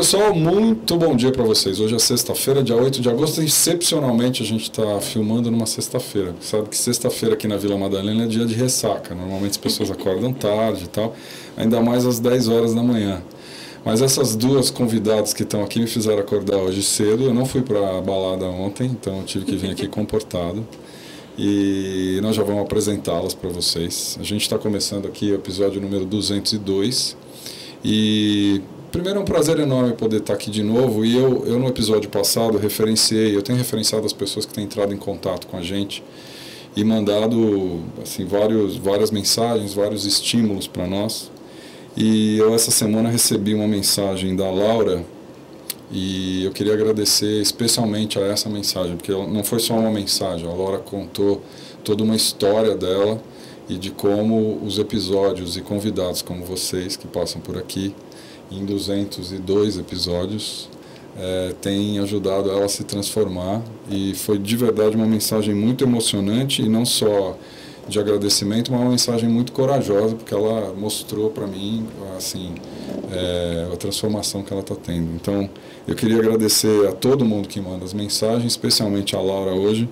pessoal, muito bom dia para vocês. Hoje é sexta-feira, dia 8 de agosto, e excepcionalmente a gente está filmando numa sexta-feira. Sabe que sexta-feira aqui na Vila Madalena é dia de ressaca. Normalmente as pessoas acordam tarde e tal, ainda mais às 10 horas da manhã. Mas essas duas convidadas que estão aqui me fizeram acordar hoje cedo. Eu não fui para a balada ontem, então eu tive que vir aqui comportado. E nós já vamos apresentá-las para vocês. A gente está começando aqui o episódio número 202. E primeiro é um prazer enorme poder estar aqui de novo. E eu no episódio passado eu tenho referenciado as pessoas que têm entrado em contato com a gente e mandado assim, várias mensagens, vários estímulos para nós. E eu essa semana recebi uma mensagem da Laura e eu queria agradecer especialmente a essa mensagem, porque não foi só uma mensagem, a Laura contou toda uma história dela e de como os episódios e convidados como vocês que passam por aqui em 202 episódios têm ajudado ela a se transformar, e foi de verdade uma mensagem muito emocionante, e não só de agradecimento, mas uma mensagem muito corajosa, porque ela mostrou para mim assim, a transformação que ela está tendo. Então, eu queria agradecer a todo mundo que manda as mensagens, especialmente a Laura hoje,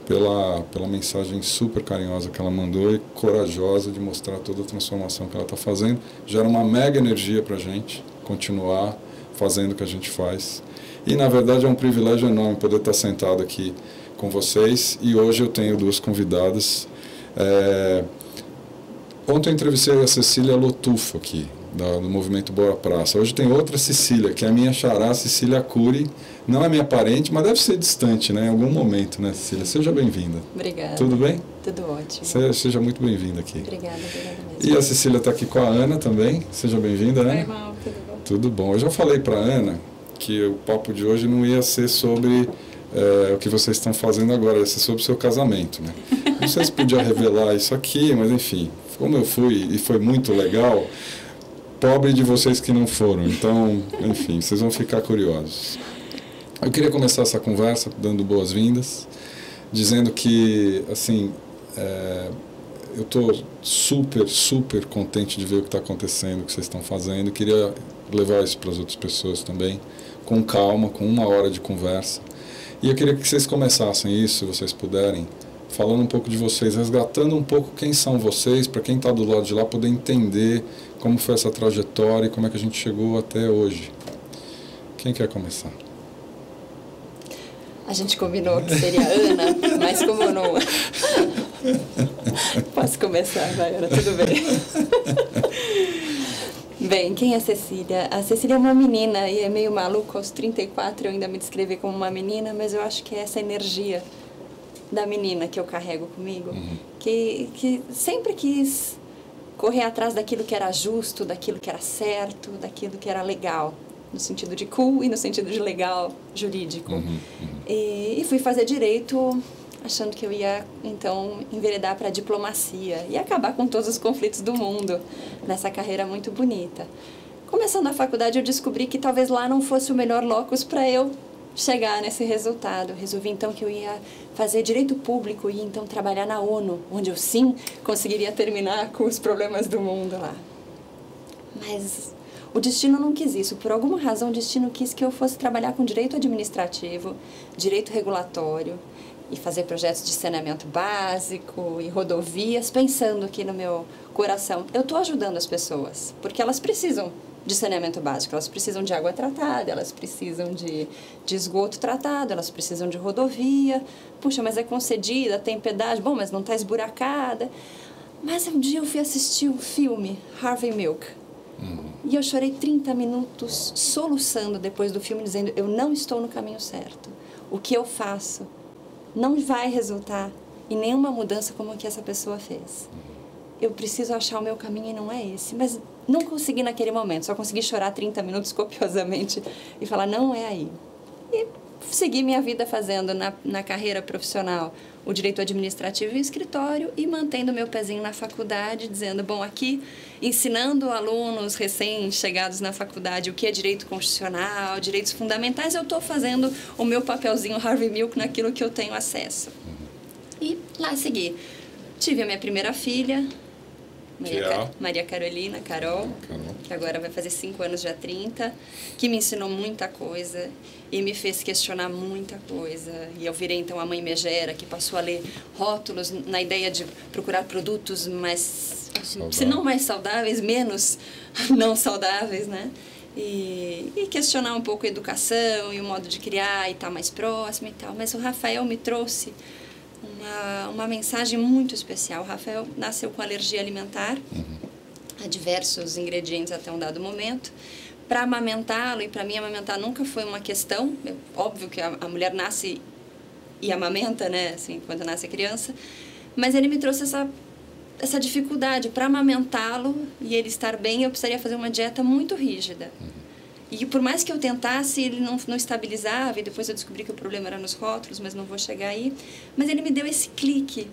pela mensagem super carinhosa que ela mandou e corajosa de mostrar toda a transformação que ela está fazendo. Gera uma mega energia para a gente continuar fazendo o que a gente faz. E, na verdade, é um privilégio enorme poder estar sentado aqui com vocês. E hoje eu tenho duas convidadas. Ontem eu entrevistei a Cecília Lotufo aqui, do Movimento Boa Praça. Hoje tem outra Cecília, que é a minha xará, Cecília Cury. Não é minha parente, mas deve ser distante, né? Em algum momento, né, Cecília? Seja bem-vinda. Obrigada. Tudo bem? Tudo ótimo. Seja muito bem-vinda aqui. Obrigada mesmo. E a Cecília está aqui com a Ana também. Seja bem-vinda, Ana. Oi, irmão, tudo bom? Tudo bom. Eu já falei para a Ana que o papo de hoje não ia ser sobre o que vocês estão fazendo agora, ia ser sobre o seu casamento, né? Não sei se podia revelar isso aqui, mas enfim, como eu fui e foi muito legal, pobre de vocês que não foram. Então, enfim, vocês vão ficar curiosos. Eu queria começar essa conversa dando boas-vindas, dizendo que, assim, eu estou super contente de ver o que está acontecendo, o que vocês estão fazendo. Eu queria levar isso para as outras pessoas também, com calma, com 1 hora de conversa. E eu queria que vocês começassem isso, se vocês puderem, falando um pouco de vocês, resgatando um pouco quem são vocês, para quem está do lado de lá poder entender como foi essa trajetória e como é que a gente chegou até hoje. Quem quer começar? A gente combinou que seria a Ana, mas como eu não... Posso começar, vai, Ana, tudo bem. Bem, quem é a Cecília? A Cecília é uma menina e é meio maluco. Aos 34 eu ainda me descrever como uma menina, mas eu acho que é essa energia da menina que eu carrego comigo, que sempre quis correr atrás daquilo que era justo, daquilo que era certo, daquilo que era legal, no sentido de cool e no sentido de legal, jurídico. E fui fazer direito achando que eu ia, então, enveredar para a diplomacia e acabar com todos os conflitos do mundo nessa carreira muito bonita. Começando a faculdade, eu descobri que talvez lá não fosse o melhor locus para eu chegar nesse resultado. Resolvi, então, que eu ia fazer direito público e, então, trabalhar na ONU, onde eu, sim, conseguiria terminar com os problemas do mundo lá. Mas o destino não quis isso. Por alguma razão, o destino quis que eu fosse trabalhar com direito administrativo, direito regulatório, e fazer projetos de saneamento básico e rodovias, pensando aqui no meu coração. Eu estou ajudando as pessoas, porque elas precisam de saneamento básico, elas precisam de água tratada, elas precisam de esgoto tratado, elas precisam de rodovia. Puxa, mas é concedida, tem pedágio, bom, mas não está esburacada. Mas um dia eu fui assistir o filme Harvey Milk. E eu chorei 30 minutos soluçando depois do filme, dizendo, eu não estou no caminho certo. O que eu faço não vai resultar em nenhuma mudança como a que essa pessoa fez. Eu preciso achar o meu caminho e não é esse. Mas não consegui naquele momento, só consegui chorar 30 minutos copiosamente e falar, não é aí. E segui minha vida fazendo na carreira profissional o direito administrativo e escritório e mantendo meu pezinho na faculdade, dizendo, bom, aqui ensinando alunos recém-chegados na faculdade o que é direito constitucional, direitos fundamentais, eu estou fazendo o meu papelzinho Harvey Milk naquilo que eu tenho acesso. E lá segui. Tive a minha primeira filha, Maria Carolina, Carol, que agora vai fazer 5 anos, dia 30, que me ensinou muita coisa e me fez questionar muita coisa. E eu virei, então, a mãe megera, que passou a ler rótulos na ideia de procurar produtos mais, se não mais saudáveis, menos não saudáveis, né? E questionar um pouco a educação e o modo de criar e estar mais próximo e tal. Mas o Rafael me trouxe uma mensagem muito especial. O Rafael nasceu com alergia alimentar a diversos ingredientes até um dado momento. Para amamentá-lo, e para mim amamentar nunca foi uma questão, óbvio que a mulher nasce e amamenta, né, assim, quando nasce a criança, mas ele me trouxe essa dificuldade. Para amamentá-lo e ele estar bem, eu precisaria fazer uma dieta muito rígida. E por mais que eu tentasse, ele não estabilizava, e depois eu descobri que o problema era nos rótulos, mas não vou chegar aí. Mas ele me deu esse clique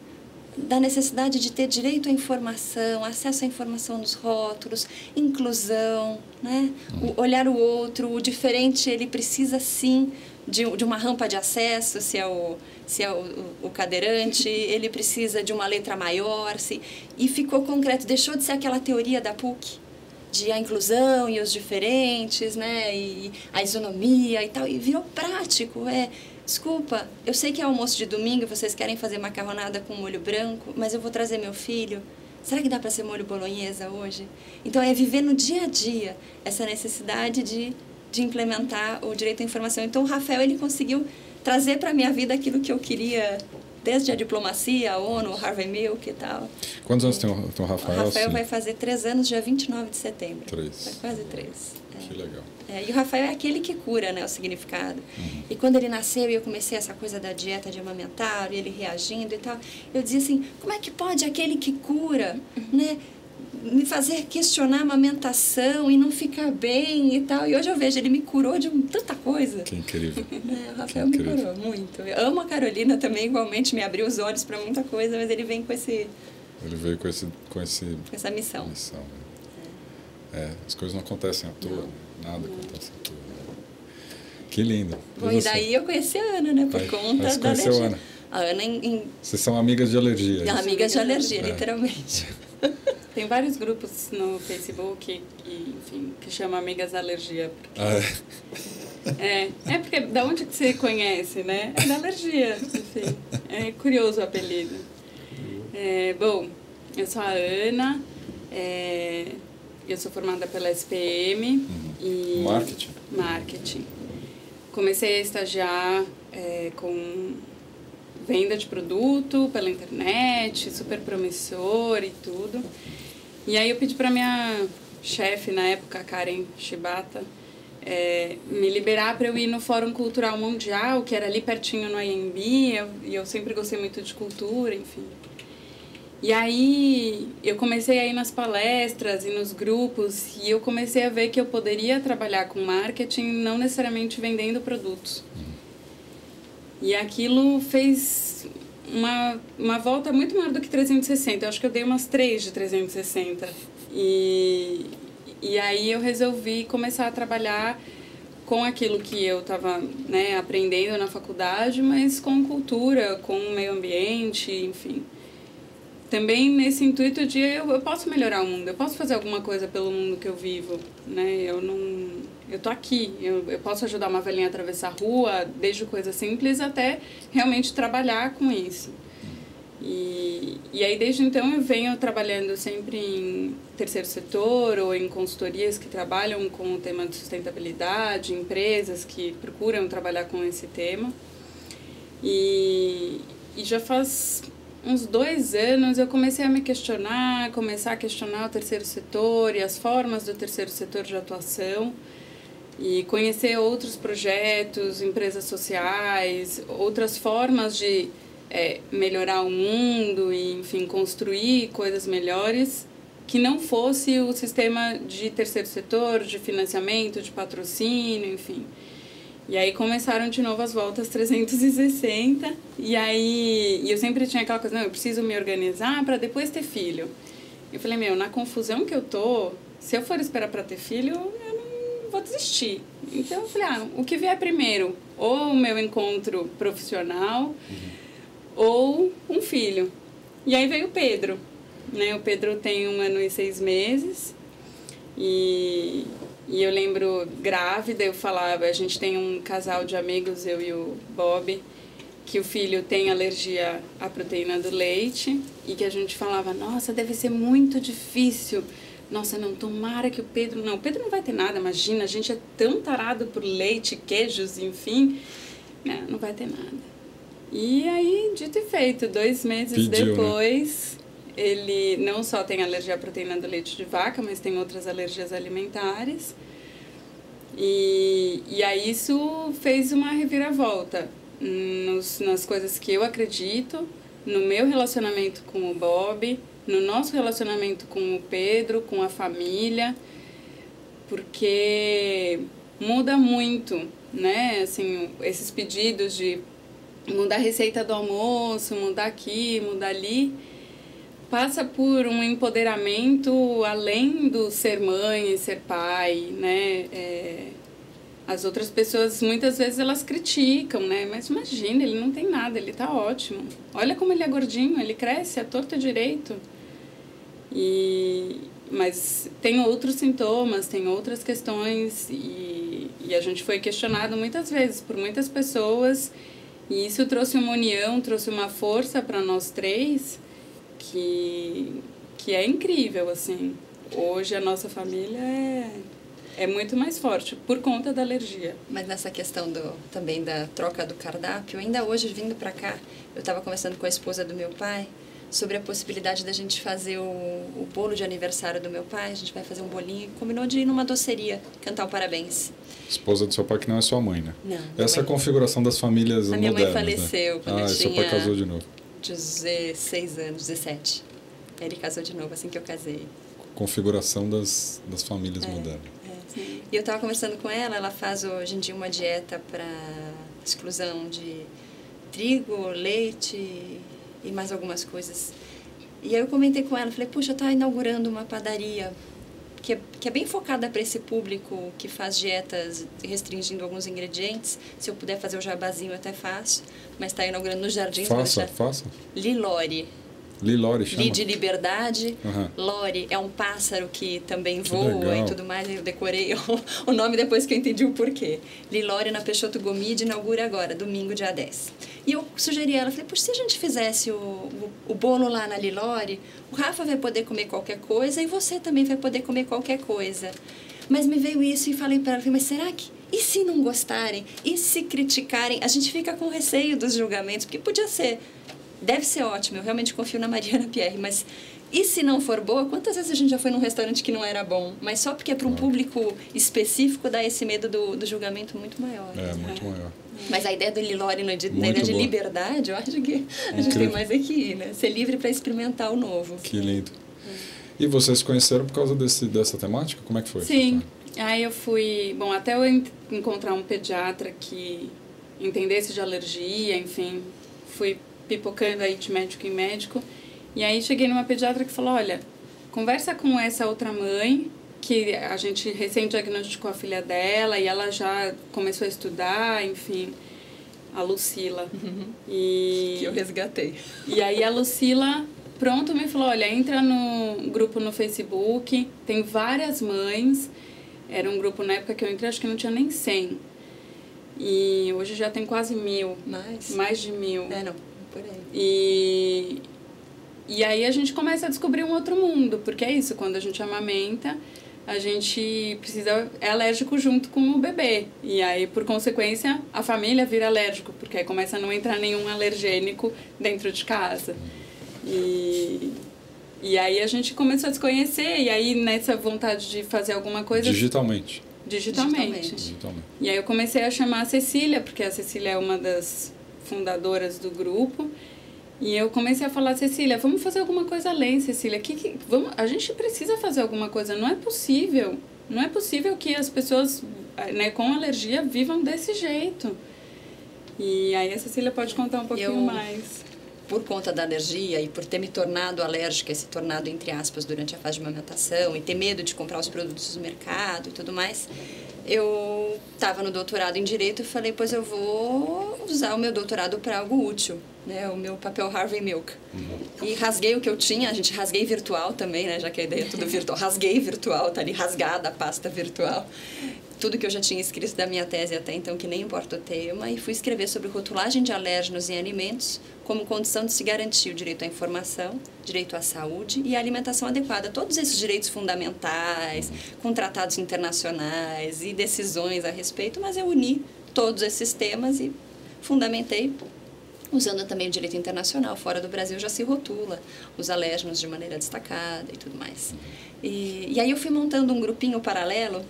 da necessidade de ter direito à informação, acesso à informação nos rótulos, inclusão, né? Olhar o outro, o diferente, ele precisa sim de uma rampa de acesso, se é o cadeirante, ele precisa de uma letra maior, e ficou concreto, deixou de ser aquela teoria da PUC, de a inclusão e os diferentes, né? E a isonomia e tal, e virou prático, desculpa, eu sei que é almoço de domingo e vocês querem fazer macarronada com molho branco, mas eu vou trazer meu filho. Será que dá para ser molho bolonhesa hoje? Então, é viver no dia a dia essa necessidade de implementar o direito à informação. Então, o Rafael, ele conseguiu trazer para a minha vida aquilo que eu queria, desde a diplomacia, a ONU, o Harvey Milk e tal. Quantos anos tem o Rafael? O Rafael vai fazer 3 anos, dia 29 de setembro. 3. Vai quase 3. Que legal. E o Rafael é aquele que cura, né, o significado. E quando ele nasceu e eu comecei essa coisa da dieta de amamentar, e ele reagindo e tal, eu dizia assim, como é que pode aquele que cura, né, me fazer questionar a amamentação e não ficar bem e tal? E hoje eu vejo, ele me curou de tanta coisa. Que incrível. O Rafael me curou muito. Eu amo a Carolina também, igualmente, me abriu os olhos para muita coisa, mas ele vem com esse... Ele veio com essa missão. As coisas não acontecem à toa, nada acontece à toa. Que lindo. Bom, e daí eu conheci a Ana, né, por conta da alergia. Ana. A Ana Vocês são amigas de alergia. Amigas de alergia, literalmente. Tem vários grupos no Facebook, enfim, que chamam Amigas Alergia. Porque... porque da onde que você conhece, né? É da alergia, enfim. É curioso o apelido. Bom, eu sou a Ana, eu sou formada pela SPM. E Marketing. Comecei a estagiar com venda de produto pela internet, super promissor e tudo. E aí eu pedi para minha chefe, na época, Karen Shibata, me liberar para eu ir no Fórum Cultural Mundial, que era ali pertinho no AMB, e eu sempre gostei muito de cultura, enfim. E aí eu comecei a ir nas palestras e nos grupos, e eu comecei a ver que eu poderia trabalhar com marketing, não necessariamente vendendo produtos. E aquilo fez uma volta muito maior do que 360. Eu acho que eu dei umas 3 de 360. E aí eu resolvi começar a trabalhar com aquilo que eu estava, né, aprendendo na faculdade, mas com cultura, com o meio ambiente, enfim. Também nesse intuito de eu posso melhorar o mundo, eu posso fazer alguma coisa pelo mundo que eu vivo, né? Eu tô aqui, eu posso ajudar uma velhinha a atravessar a rua, desde coisas simples até realmente trabalhar com isso. E aí, desde então, eu venho trabalhando sempre em terceiro setor ou em consultorias que trabalham com o tema de sustentabilidade, empresas que procuram trabalhar com esse tema. E já faz uns 2 anos eu comecei a me questionar, começar a questionar o terceiro setor e as formas do terceiro setor de atuação, e conhecer outros projetos, empresas sociais, outras formas de melhorar o mundo e, enfim, construir coisas melhores que não fosse o sistema de terceiro setor, de financiamento, de patrocínio, enfim. E aí começaram de novo as voltas 360, e eu sempre tinha aquela coisa, não, eu preciso me organizar para depois ter filho. Eu falei, na confusão que eu tô, se eu for esperar para ter filho, eu não vou desistir. Então eu falei, o que vier primeiro? Ou o meu encontro profissional, ou um filho. E aí veio o Pedro. né? O Pedro tem 1 ano e 6 meses. E eu lembro, grávida, eu falava, a gente tem um casal de amigos, eu e o Bob, que o filho tem alergia à proteína do leite e que a gente falava, nossa, deve ser muito difícil. Nossa, não, tomara que o Pedro não vai ter nada, imagina, a gente é tão tarado por leite, queijos, enfim, não vai ter nada. E aí, dito e feito, 2 meses depois, né? Ele não só tem alergia à proteína do leite de vaca, mas tem outras alergias alimentares. E aí isso fez uma reviravolta nas coisas que eu acredito, no meu relacionamento com o Bob, no nosso relacionamento com o Pedro, com a família, porque muda muito, né? Assim, esses pedidos de mudar a receita do almoço, mudar aqui, mudar ali, passa por um empoderamento além do ser mãe e ser pai, né? As outras pessoas, muitas vezes, elas criticam, né? Mas imagina, ele não tem nada, ele tá ótimo. Olha como ele é gordinho, ele cresce à torta direito. Mas tem outros sintomas, tem outras questões e a gente foi questionado muitas vezes por muitas pessoas e isso trouxe uma união, trouxe uma força para nós 3 que é incrível, assim. Hoje a nossa família é muito mais forte por conta da alergia. Mas nessa questão também da troca do cardápio, ainda hoje vindo para cá, eu estava conversando com a esposa do meu pai sobre a possibilidade da gente fazer o bolo de aniversário do meu pai. A gente vai fazer um bolinho, combinou de ir numa doceria, cantar o parabéns. Esposa do seu pai, que não é sua mãe, né? Não. Essa é a configuração das famílias modernas, a minha mãe faleceu, né? Quando eu tinha... seu pai casou de novo. 16 anos, 17. Ele casou de novo assim que eu casei. Configuração das famílias modernas. E eu estava conversando com ela faz hoje em dia uma dieta para exclusão de trigo, leite e mais algumas coisas. E aí eu comentei com ela, falei, puxa, tá inaugurando uma padaria que é bem focada para esse público que faz dietas restringindo alguns ingredientes. Se eu puder fazer o jabazinho, eu até faço. Mas está inaugurando nos Jardins... Faça. Lilori. Lilori chama? Li de liberdade. Lori é um pássaro que também voa e tudo mais. Eu decorei o nome depois que eu entendi o porquê. Lilori na Peixoto Gomide inaugura agora, domingo, dia 10. E eu sugeri a ela, falei, se a gente fizesse o bolo lá na Lilori, o Rafa vai poder comer qualquer coisa e você também vai poder comer qualquer coisa. Mas me veio isso e falei para ela, mas será que... E se não gostarem? E se criticarem? A gente fica com receio dos julgamentos, porque podia ser... Deve ser ótimo, eu realmente confio na Mariana Pierre, mas e se não for boa? Quantas vezes a gente já foi num restaurante que não era bom? Mas só porque é para um público específico dá esse medo do julgamento muito maior. Muito maior. Mas a ideia do Lilori na ideia de liberdade, eu acho que a gente tem mais aqui ir, né? Ser livre para experimentar o novo. Que lindo. E vocês se conheceram por causa dessa temática? Como é que foi? Sim. Aí eu fui... Bom, até eu encontrar um pediatra que entendesse de alergia, enfim, fui pipocando aí de médico em médico. E aí cheguei numa pediatra que falou, olha, conversa com essa outra mãe, que a gente recém-diagnosticou a filha dela e ela já começou a estudar, enfim, a Lucila. Que eu resgatei. E aí a Lucila, pronto, me falou, olha, entra no grupo no Facebook, tem várias mães. Era um grupo na época que eu entrei, acho que não tinha nem 100. E hoje já tem quase 1000. Mais de 1000. Não. Por aí. E aí a gente começa a descobrir um outro mundo, porque é isso, quando a gente amamenta, a gente é alérgico junto com o bebê. E aí, por consequência, a família vira alérgico, porque aí começa a não entrar nenhum alergênico dentro de casa. E aí a gente começou a se conhecer, e aí nessa vontade de fazer alguma coisa... Digitalmente. E aí eu comecei a chamar a Cecília, porque a Cecília é uma das fundadoras do grupo, e eu comecei a falar, Cecília, vamos fazer alguma coisa além, Cecília, a gente precisa fazer alguma coisa, não é possível que as pessoas, né, com alergia vivam desse jeito. E aí a Cecília pode contar um pouquinho mais. Por conta da alergia e por ter me tornado alérgica, se tornado, entre aspas, durante a fase de amamentação e ter medo de comprar os produtos do mercado e tudo mais, eu estava no doutorado em Direito e falei, pois eu vou usar o meu doutorado para algo útil, né? O meu papel Harvey Milk. E rasguei o que eu tinha, rasguei virtual também, né? Já que a ideia é tudo virtual. Rasguei virtual, tá ali rasgada a pasta virtual. Tudo que eu já tinha escrito da minha tese até então, que nem importa o tema, e fui escrever sobre rotulagem de alérgenos em alimentos como condição de se garantir o direito à informação, direito à saúde e à alimentação adequada. Todos esses direitos fundamentais, com tratados internacionais e decisões a respeito, mas eu uni todos esses temas e fundamentei usando também o direito internacional. Fora do Brasil já se rotula os alérgenos de maneira destacada e tudo mais. E aí eu fui montando um grupinho paralelo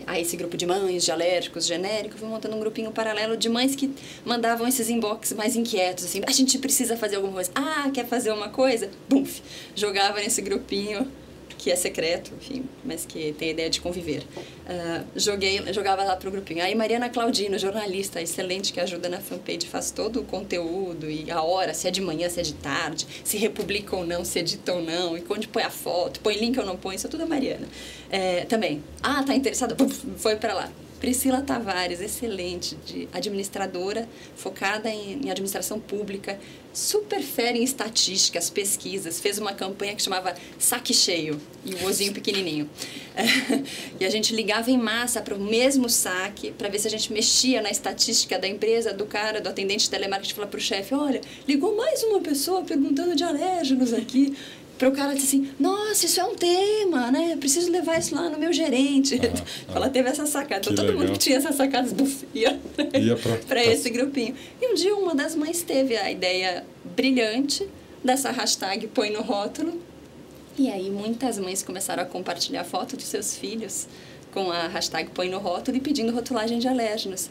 a esse grupo de mães de alérgicos genéricos, fui montando um grupinho paralelo de mães que mandavam esses inbox mais inquietos, assim, a gente precisa fazer alguma coisa. Ah, quer fazer uma coisa? Bumf! Jogava nesse grupinho, que é secreto, enfim, mas que tem a ideia de conviver. Jogava lá pro grupinho. Aí Mariana Claudino, jornalista excelente, que ajuda na fanpage, faz todo o conteúdo e a hora, se é de manhã, se é de tarde, se republica ou não, se edita ou não, e onde põe a foto, põe link ou não põe, isso é tudo a Mariana. Também. Ah, tá interessada? Foi para lá. Priscila Tavares, excelente, administradora, focada em administração pública, super fera em estatísticas, pesquisas, fez uma campanha que chamava Saque Cheio, e o ozinho pequenininho. E a gente ligava em massa para o mesmo saque, para ver se a gente mexia na estatística da empresa, do cara, do atendente de telemarketing, falar para o chefe, olha, ligou mais uma pessoa perguntando de alérgenos aqui. Para o cara dizer assim, nossa, isso é um tema, né? Preciso levar isso lá no meu gerente. Ela teve essa sacada. Então, todo mundo que tinha essas sacadas, ia para esse grupinho. E um dia uma das mães teve a ideia brilhante dessa hashtag Põe no Rótulo. E aí muitas mães começaram a compartilhar foto de seus filhos com a hashtag Põe no Rótulo e pedindo rotulagem de alérgenos.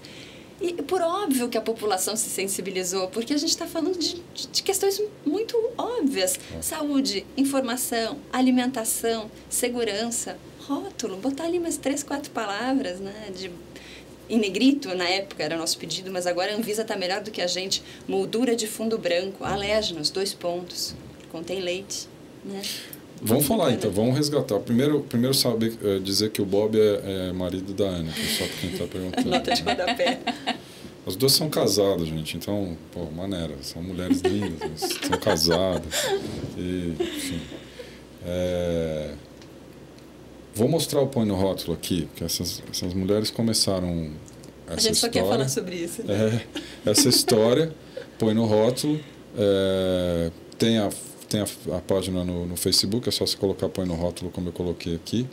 E por óbvio que a população se sensibilizou, porque a gente está falando de questões muito óbvias. Saúde, informação, alimentação, segurança, rótulo. Botar ali umas 3, 4 palavras, né? Em negrito, na época, era nosso pedido, mas agora a Anvisa está melhor do que a gente. Moldura de fundo branco, alérgenos, 2 pontos. Contém leite, né? Vamos falar então, vamos resgatar. Primeiro saber dizer que o Bob é marido da Ana, só para quem está perguntando. Nota de rodapé. As duas são casadas, gente, então, maneira, são mulheres lindas, são casadas. E, enfim. Vou mostrar o Põe no Rótulo aqui, porque essas mulheres começaram essa história. A gente só quer falar sobre isso. Né? Essa história, Põe no Rótulo, tem a página no Facebook, é só você colocar Põe no Rótulo, como eu coloquei aqui.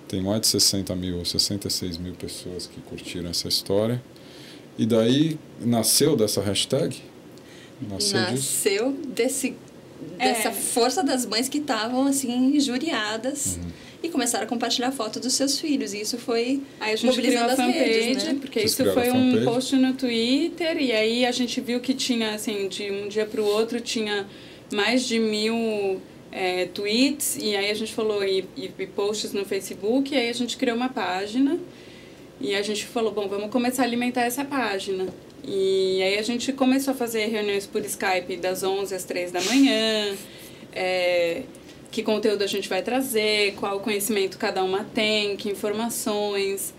Tem mais de 66 mil pessoas que curtiram essa história. E daí, nasceu dessa hashtag? Nasceu dessa força das mães que estavam, assim, injuriadas. E começaram a compartilhar fotos dos seus filhos. E isso foi mobilizando as redes, né? Porque isso foi um post no Twitter. E aí a gente viu que tinha, assim, de um dia para o outro, tinha mais de 1000 tweets, e aí a gente falou, e posts no Facebook, e aí a gente criou uma página, e a gente falou, bom, vamos começar a alimentar essa página. E aí a gente começou a fazer reuniões por Skype das 11 às 3 da manhã, que conteúdo a gente vai trazer, qual conhecimento cada uma tem, que informações...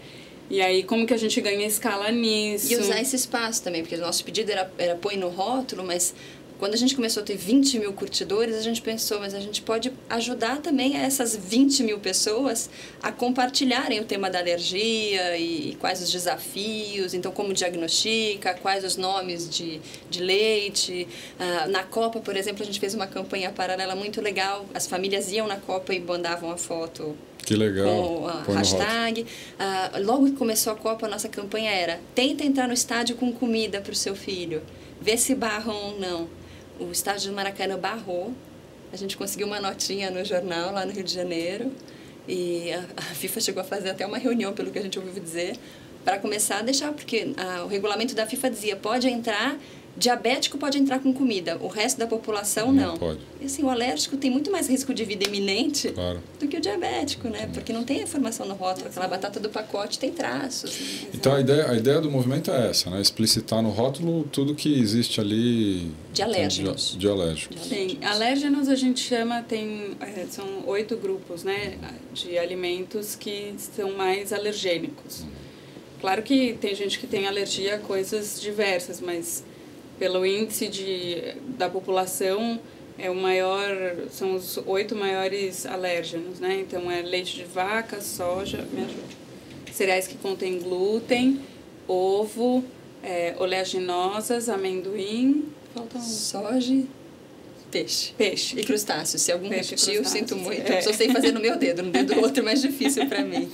E aí, como que a gente ganha escala nisso? E usar esse espaço também, porque o nosso pedido era Põe no Rótulo, mas quando a gente começou a ter 20 mil curtidores, a gente pensou, mas a gente pode ajudar também essas 20 mil pessoas a compartilharem o tema da alergia e quais os desafios, então como diagnostica, quais os nomes de leite. Na Copa, por exemplo, a gente fez uma campanha paralela muito legal, as famílias iam na Copa e mandavam a foto. Que legal. Com a hashtag. Logo que começou a Copa, a nossa campanha era: tenta entrar no estádio com comida para o seu filho. Vê se barram ou não. O estádio do Maracanã barrou. A gente conseguiu uma notinha no jornal lá no Rio de Janeiro. E a FIFA chegou a fazer até uma reunião, pelo que a gente ouviu dizer, para começar a deixar, porque o regulamento da FIFA dizia: pode entrar, diabético pode entrar com comida, o resto da população não. Pode. E assim, o alérgico tem muito mais risco de vida iminente do que o diabético, né? Porque não tem informação no rótulo, aquela batata do pacote tem traços. Né? Então a ideia do movimento é essa, né? Explicitar no rótulo tudo que existe ali de alérgenos. De alérgicos. Sim, alérgenos a gente chama, são 8 grupos, né? De alimentos que são mais alergênicos. Claro que tem gente que tem alergia a coisas diversas, mas pelo índice da população, são os 8 maiores alérgenos, né? Então, é leite de vaca, soja, me ajude, cereais que contêm glúten, ovo, oleaginosas, amendoim, falta um... Soja, peixe. E crustáceos. Se algum repetiu, sinto muito. Eu só sei fazer no meu dedo, no dedo do outro é mais difícil para mim.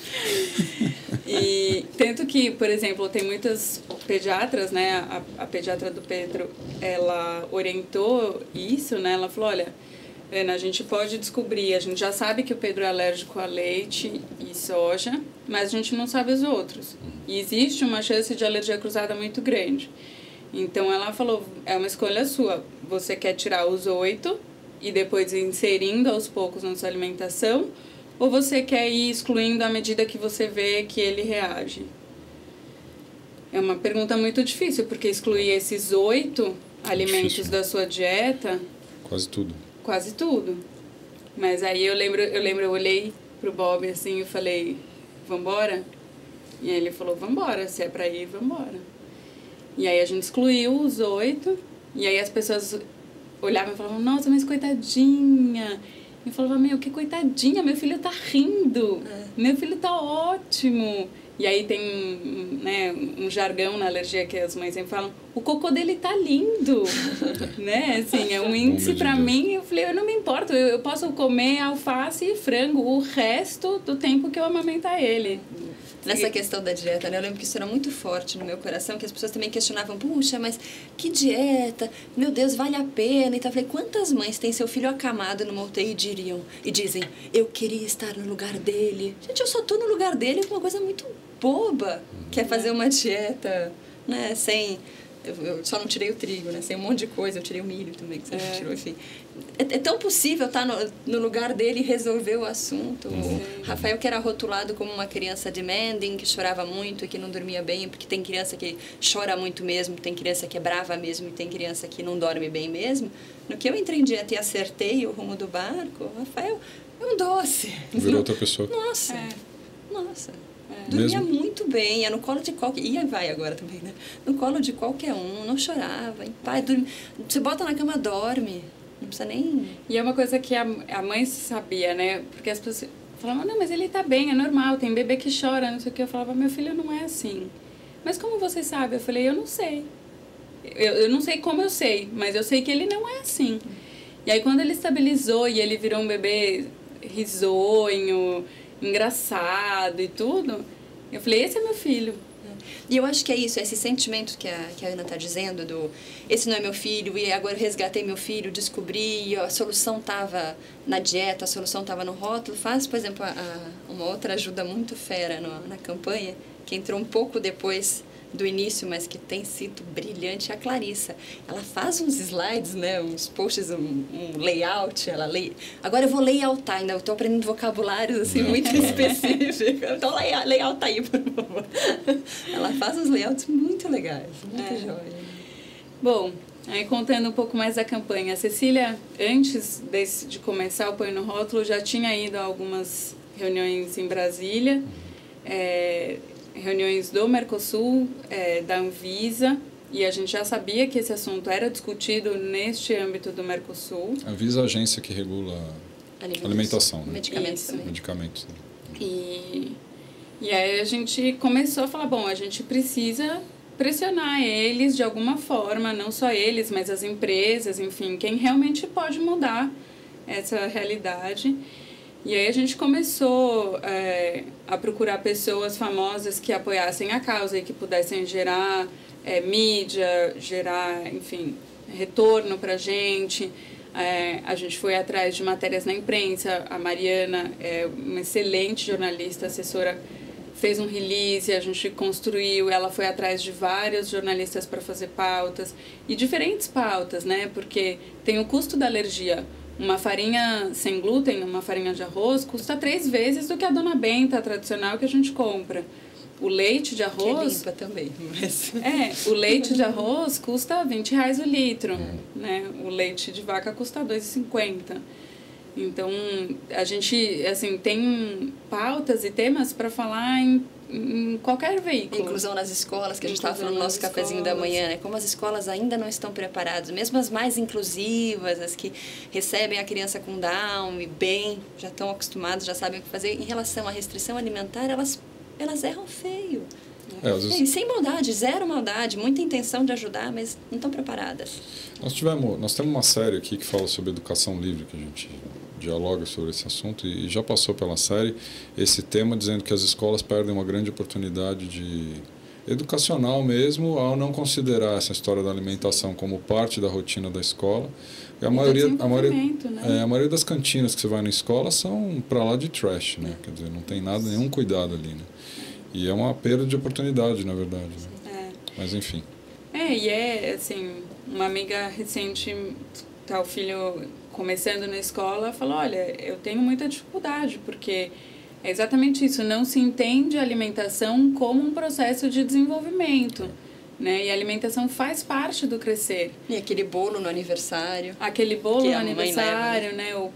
E tanto que, por exemplo, tem muitas pediatras, né? A pediatra do Pedro, ela orientou isso, né? Ela falou, olha, Ana, a gente pode descobrir, a gente já sabe que o Pedro é alérgico a leite e soja, mas a gente não sabe os outros. E existe uma chance de alergia cruzada muito grande. Então, ela falou, é uma escolha sua. Você quer tirar os 8 e depois ir inserindo aos poucos na sua alimentação, ou você quer ir excluindo à medida que você vê que ele reage? É uma pergunta muito difícil, porque excluir esses 8 alimentos da sua dieta... Quase tudo. Mas aí eu olhei pro Bob assim e falei, vambora? E aí ele falou, vambora, se é pra ir, vambora. E aí a gente excluiu os 8, e aí as pessoas olhavam e falavam, nossa, mas coitadinha. E eu falava, meu, que coitadinha, meu filho tá rindo, meu filho tá ótimo. E aí tem um jargão na alergia que as mães sempre falam, o cocô dele tá lindo, né? Assim, é um índice pra mim, eu falei, eu não me importo, eu posso comer alface e frango o resto do tempo que eu amamentar ele. Nessa questão da dieta, né? Eu lembro que isso era muito forte no meu coração, que as pessoas também questionavam, puxa, mas que dieta? Meu Deus, vale a pena? Então eu falei, quantas mães têm seu filho acamado numa UTI e dizem, eu queria estar no lugar dele. Gente, eu só tô no lugar dele com uma coisa muito boba, que é fazer uma dieta, né? Sem... Eu só não tirei o trigo, né? Sem um monte de coisa. Eu tirei o milho também, que você tirou, enfim. É tão possível estar no lugar dele e resolver o assunto. O Rafael, que era rotulado como uma criança demanding, que chorava muito e que não dormia bem, porque tem criança que chora muito mesmo, tem criança que é brava mesmo e tem criança que não dorme bem mesmo. No que eu entrei em dieta e acertei o rumo do barco, o Rafael é um doce. Virou outra pessoa. Nossa. Dormia muito bem, ia no colo de qualquer... E vai agora também, né? No colo de qualquer um, não chorava, em paz, dormia. Você bota na cama, dorme. Não precisa nem... E é uma coisa que a mãe sabia, né? Porque as pessoas falavam, não, mas ele tá bem, é normal, tem bebê que chora, não sei o que. Eu falava, meu filho não é assim. Mas como você sabe? Eu falei, eu não sei. Eu não sei como eu sei, mas eu sei que ele não é assim. E aí quando ele estabilizou e ele virou um bebê risonho, engraçado e tudo, eu falei, esse é meu filho. E eu acho que é isso, esse sentimento que a Ana está dizendo, esse não é meu filho, e agora eu resgatei meu filho, descobri, e a solução estava na dieta, a solução estava no rótulo. Faz, por exemplo, uma outra ajuda muito fera na campanha, que entrou um pouco depois do início, mas que tem sido brilhante, é a Clarissa. Ela faz uns slides, né, uns posts, um layout, agora eu vou layoutar, ainda estou aprendendo vocabulários assim, muito específicos. Então layout aí, por favor. Ela faz uns layouts muito legais, muito jóia. Bom, aí contando um pouco mais da campanha, a Cecília, antes de começar o Põe no Rótulo, já tinha ido a algumas reuniões em Brasília, reuniões do Mercosul, da Anvisa, e a gente já sabia que esse assunto era discutido neste âmbito do Mercosul. A Anvisa é a agência que regula alimentação, né? Medicamentos também. Medicamentos. E aí a gente começou a falar, bom, a gente precisa pressionar eles de alguma forma, não só eles, mas as empresas, enfim, quem realmente pode mudar essa realidade. E aí a gente começou a procurar pessoas famosas que apoiassem a causa e que pudessem gerar mídia, gerar, enfim, retorno para a gente. A gente foi atrás de matérias na imprensa. A Mariana é uma excelente jornalista, assessora, fez um release, a gente construiu, ela foi atrás de vários jornalistas para fazer pautas, e diferentes pautas, né? Porque tem o custo da alergia. Uma farinha sem glúten, uma farinha de arroz, custa 3 vezes do que a Dona Benta tradicional que a gente compra. O leite de arroz... Que é limpa também. Mas... o leite de arroz custa R$20 o litro, né? O leite de vaca custa R$2,50. Então, a gente, assim, tem pautas e temas para falar em em qualquer veículo. Inclusão nas escolas, que a gente estava falando no nosso cafezinho da manhã, né? Como as escolas ainda não estão preparadas, mesmo as mais inclusivas, as que recebem a criança com Down e bem, já estão acostumadas, já sabem o que fazer. Em relação à restrição alimentar, elas erram feio. E sem maldade, zero maldade, muita intenção de ajudar, mas não estão preparadas. Nós temos uma série aqui que fala sobre educação livre, que a gente dialoga sobre esse assunto, e já passou pela série esse tema, dizendo que as escolas perdem uma grande oportunidade educacional mesmo, ao não considerar essa história da alimentação como parte da rotina da escola. E a maioria das cantinas que você vai na escola são para lá de trash, né? Quer dizer, não tem nada, nenhum cuidado ali, né? E é uma perda de oportunidade, na verdade. Né? Mas, enfim. Assim, uma amiga recente, tá o filho começando na escola, falou, olha, eu tenho muita dificuldade, porque é exatamente isso, não se entende a alimentação como um processo de desenvolvimento, né? E a alimentação faz parte do crescer. E aquele bolo no aniversário. Aquele bolo no aniversário, leva, né?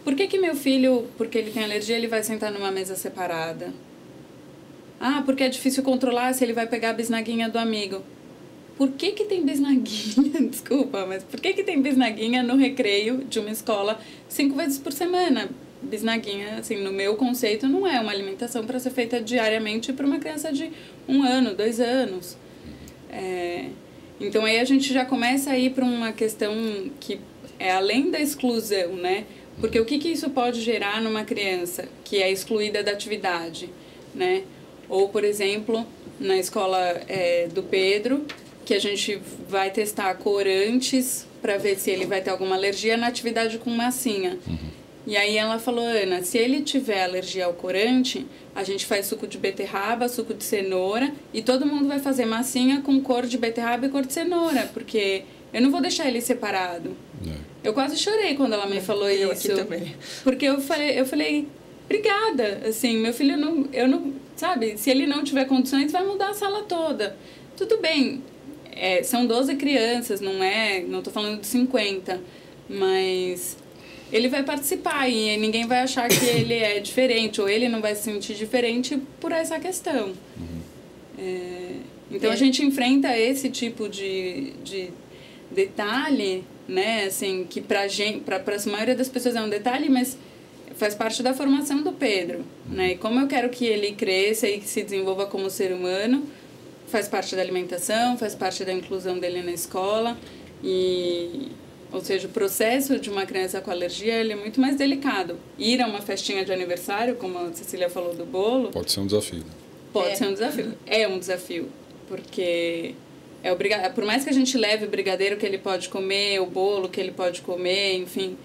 Por que meu filho, porque ele tem alergia, ele vai sentar numa mesa separada? Porque é difícil controlar se ele vai pegar a bisnaguinha do amigo. Por que tem bisnaguinha? Desculpa, mas por que tem bisnaguinha no recreio de uma escola 5 vezes por semana? Bisnaguinha, assim, no meu conceito, não é uma alimentação para ser feita diariamente para uma criança de 1 ano, 2 anos. Então, aí a gente já começa a ir para uma questão que é além da exclusão, né? Porque o que isso pode gerar numa criança que é excluída da atividade, né? Ou, por exemplo, na escola do Pedro, que a gente vai testar corantes para ver se ele vai ter alguma alergia na atividade com massinha. E aí ela falou, Ana, se ele tiver alergia ao corante, a gente faz suco de beterraba, suco de cenoura, e todo mundo vai fazer massinha com cor de beterraba e cor de cenoura, porque eu não vou deixar ele separado. Eu quase chorei quando ela me falou isso. Aqui também. Porque eu falei, obrigada, assim, meu filho eu não, sabe, se ele não tiver condições, vai mudar a sala toda. Tudo bem, são 12 crianças, não tô falando de 50, mas ele vai participar e ninguém vai achar que ele é diferente, ou ele não vai se sentir diferente por essa questão. Então a gente enfrenta esse tipo de detalhe, né, assim, que para a maioria das pessoas é um detalhe, mas faz parte da formação do Pedro, né? E como eu quero que ele cresça e se desenvolva como ser humano, faz parte da alimentação, faz parte da inclusão dele na escola. Ou seja, o processo de uma criança com alergia ele é muito mais delicado. Ir a uma festinha de aniversário, como a Cecília falou do bolo... Pode ser um desafio. Pode ser um desafio. É um desafio, porque... por mais que a gente leve o brigadeiro que ele pode comer, o bolo que ele pode comer, enfim...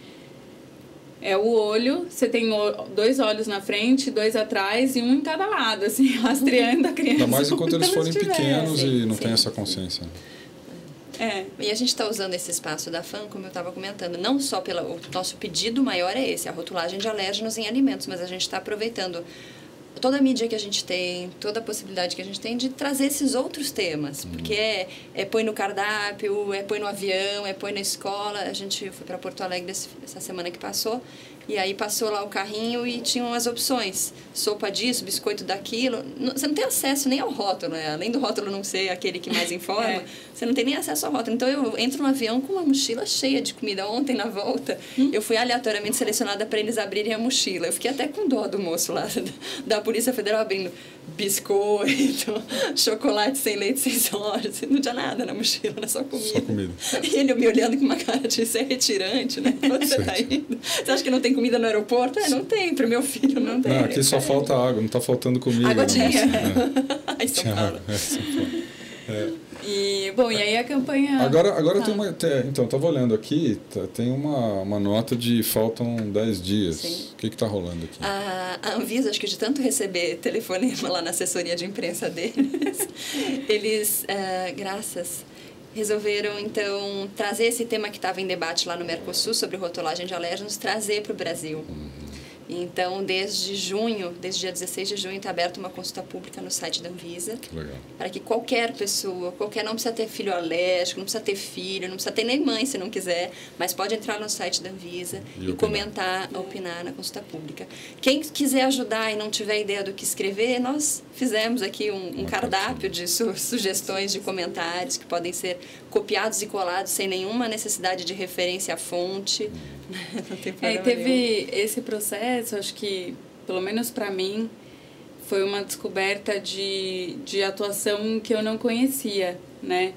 É o olho, você tem 2 olhos na frente, 2 atrás e um em cada lado, assim, rastreando a criança. Ainda mais enquanto eles forem pequenos e não tem essa consciência. E a gente está usando esse espaço da FAM, como eu estava comentando, não só o nosso pedido maior é esse, a rotulagem de alérgenos em alimentos, mas a gente está aproveitando toda a mídia que a gente tem, toda a possibilidade que a gente tem de trazer esses outros temas, porque põe no cardápio, põe no avião, põe na escola. A gente foi para Porto Alegre essa semana que passou, e aí passou lá o carrinho e tinham as opções, sopa disso, biscoito daquilo. Você não tem acesso nem ao rótulo, né? Além do rótulo não ser aquele que mais informa, você não tem nem acesso ao rótulo. Então eu entro no avião com uma mochila cheia de comida. Ontem, na volta, eu fui aleatoriamente selecionada para eles abrirem a mochila. Eu fiquei até com dó do moço lá da Polícia Federal abrindo biscoito, chocolate sem leite, sem sódio. Não tinha nada na mochila, era só comida. Só comida. E ele me olhando com uma cara de isso é retirante, né? Onde você está indo? Você acha que não tem comida no aeroporto? Não tem, para o meu filho não tem. Não, aqui só falta água, não está faltando comida. Água tinha. Aí São Paulo. E aí a campanha... Agora tem uma... Então, estava olhando aqui, tem uma nota de faltam 10 dias. Sim. O que está rolando aqui? A Anvisa, acho que de tanto receber telefonema lá na assessoria de imprensa deles, eles, resolveram, então, trazer esse tema que estava em debate lá no Mercosul, sobre rotulagem de alérgenos, trazer para o Brasil. Então, desde junho, desde dia 16 de junho, está aberta uma consulta pública no site da Anvisa. Que legal. Para que qualquer pessoa, não precisa ter filho alérgico, não precisa ter filho, não precisa ter nem mãe se não quiser, mas pode entrar no site da Anvisa e comentar, opinar na consulta pública. Quem quiser ajudar e não tiver ideia do que escrever, nós fizemos aqui um cardápio de sugestões de comentários que podem ser copiados e colados sem nenhuma necessidade de referência à fonte. Não tem problema teve nenhum. esse processo, acho que, pelo menos para mim, foi uma descoberta de atuação que eu não conhecia, né?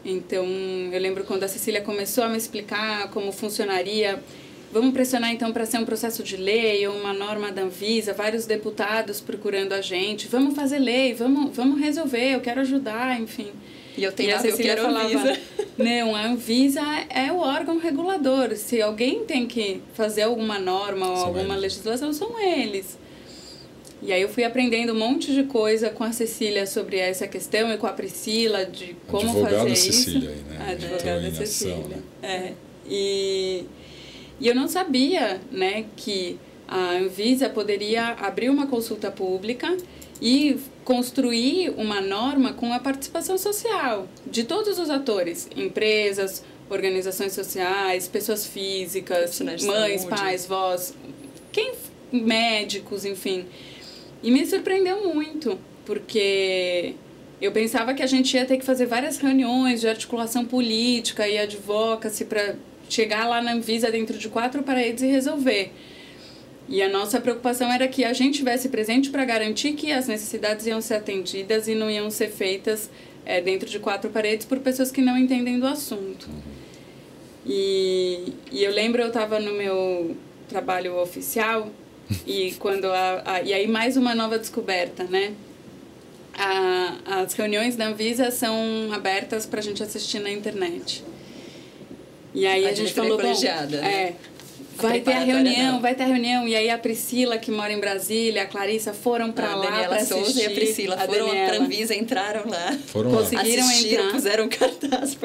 Então, eu lembro quando a Cecília começou a me explicar como funcionaria. Vamos pressionar, então, para ser um processo de lei ou uma norma da Anvisa, vários deputados procurando a gente. Vamos fazer lei, vamos resolver, eu quero ajudar, enfim. E eu tenho a Cecília falava, não, a Anvisa é o órgão regulador. Se alguém tem que fazer alguma norma ou alguma legislação, são eles. E aí eu fui aprendendo um monte de coisa com a Cecília sobre essa questão e com a Priscila de como fazer isso. Cecília aí, né? A advogada Cecília. E eu não sabia, né, que a Anvisa poderia abrir uma consulta pública e construir uma norma com a participação social de todos os atores, empresas, organizações sociais, pessoas físicas, mães, pais, vós, médicos, enfim. E me surpreendeu muito, porque eu pensava que a gente ia ter que fazer várias reuniões de articulação política e advocacy para chegar lá na Anvisa dentro de 4 paredes e resolver. E a nossa preocupação era que a gente estivesse presente para garantir que as necessidades iam ser atendidas e não iam ser feitas dentro de 4 paredes por pessoas que não entendem do assunto. E eu lembro, eu estava no meu trabalho oficial e quando e aí mais uma nova descoberta, né? As reuniões da Anvisa são abertas para a gente assistir na internet. E aí a gente falou, vai ter a reunião. E aí a Priscila, que mora em Brasília, a Clarissa, foram para lá para assistir. Souza e a Priscila foram para a Anvisa, entraram lá. Conseguiram entrar. Puseram cartaz.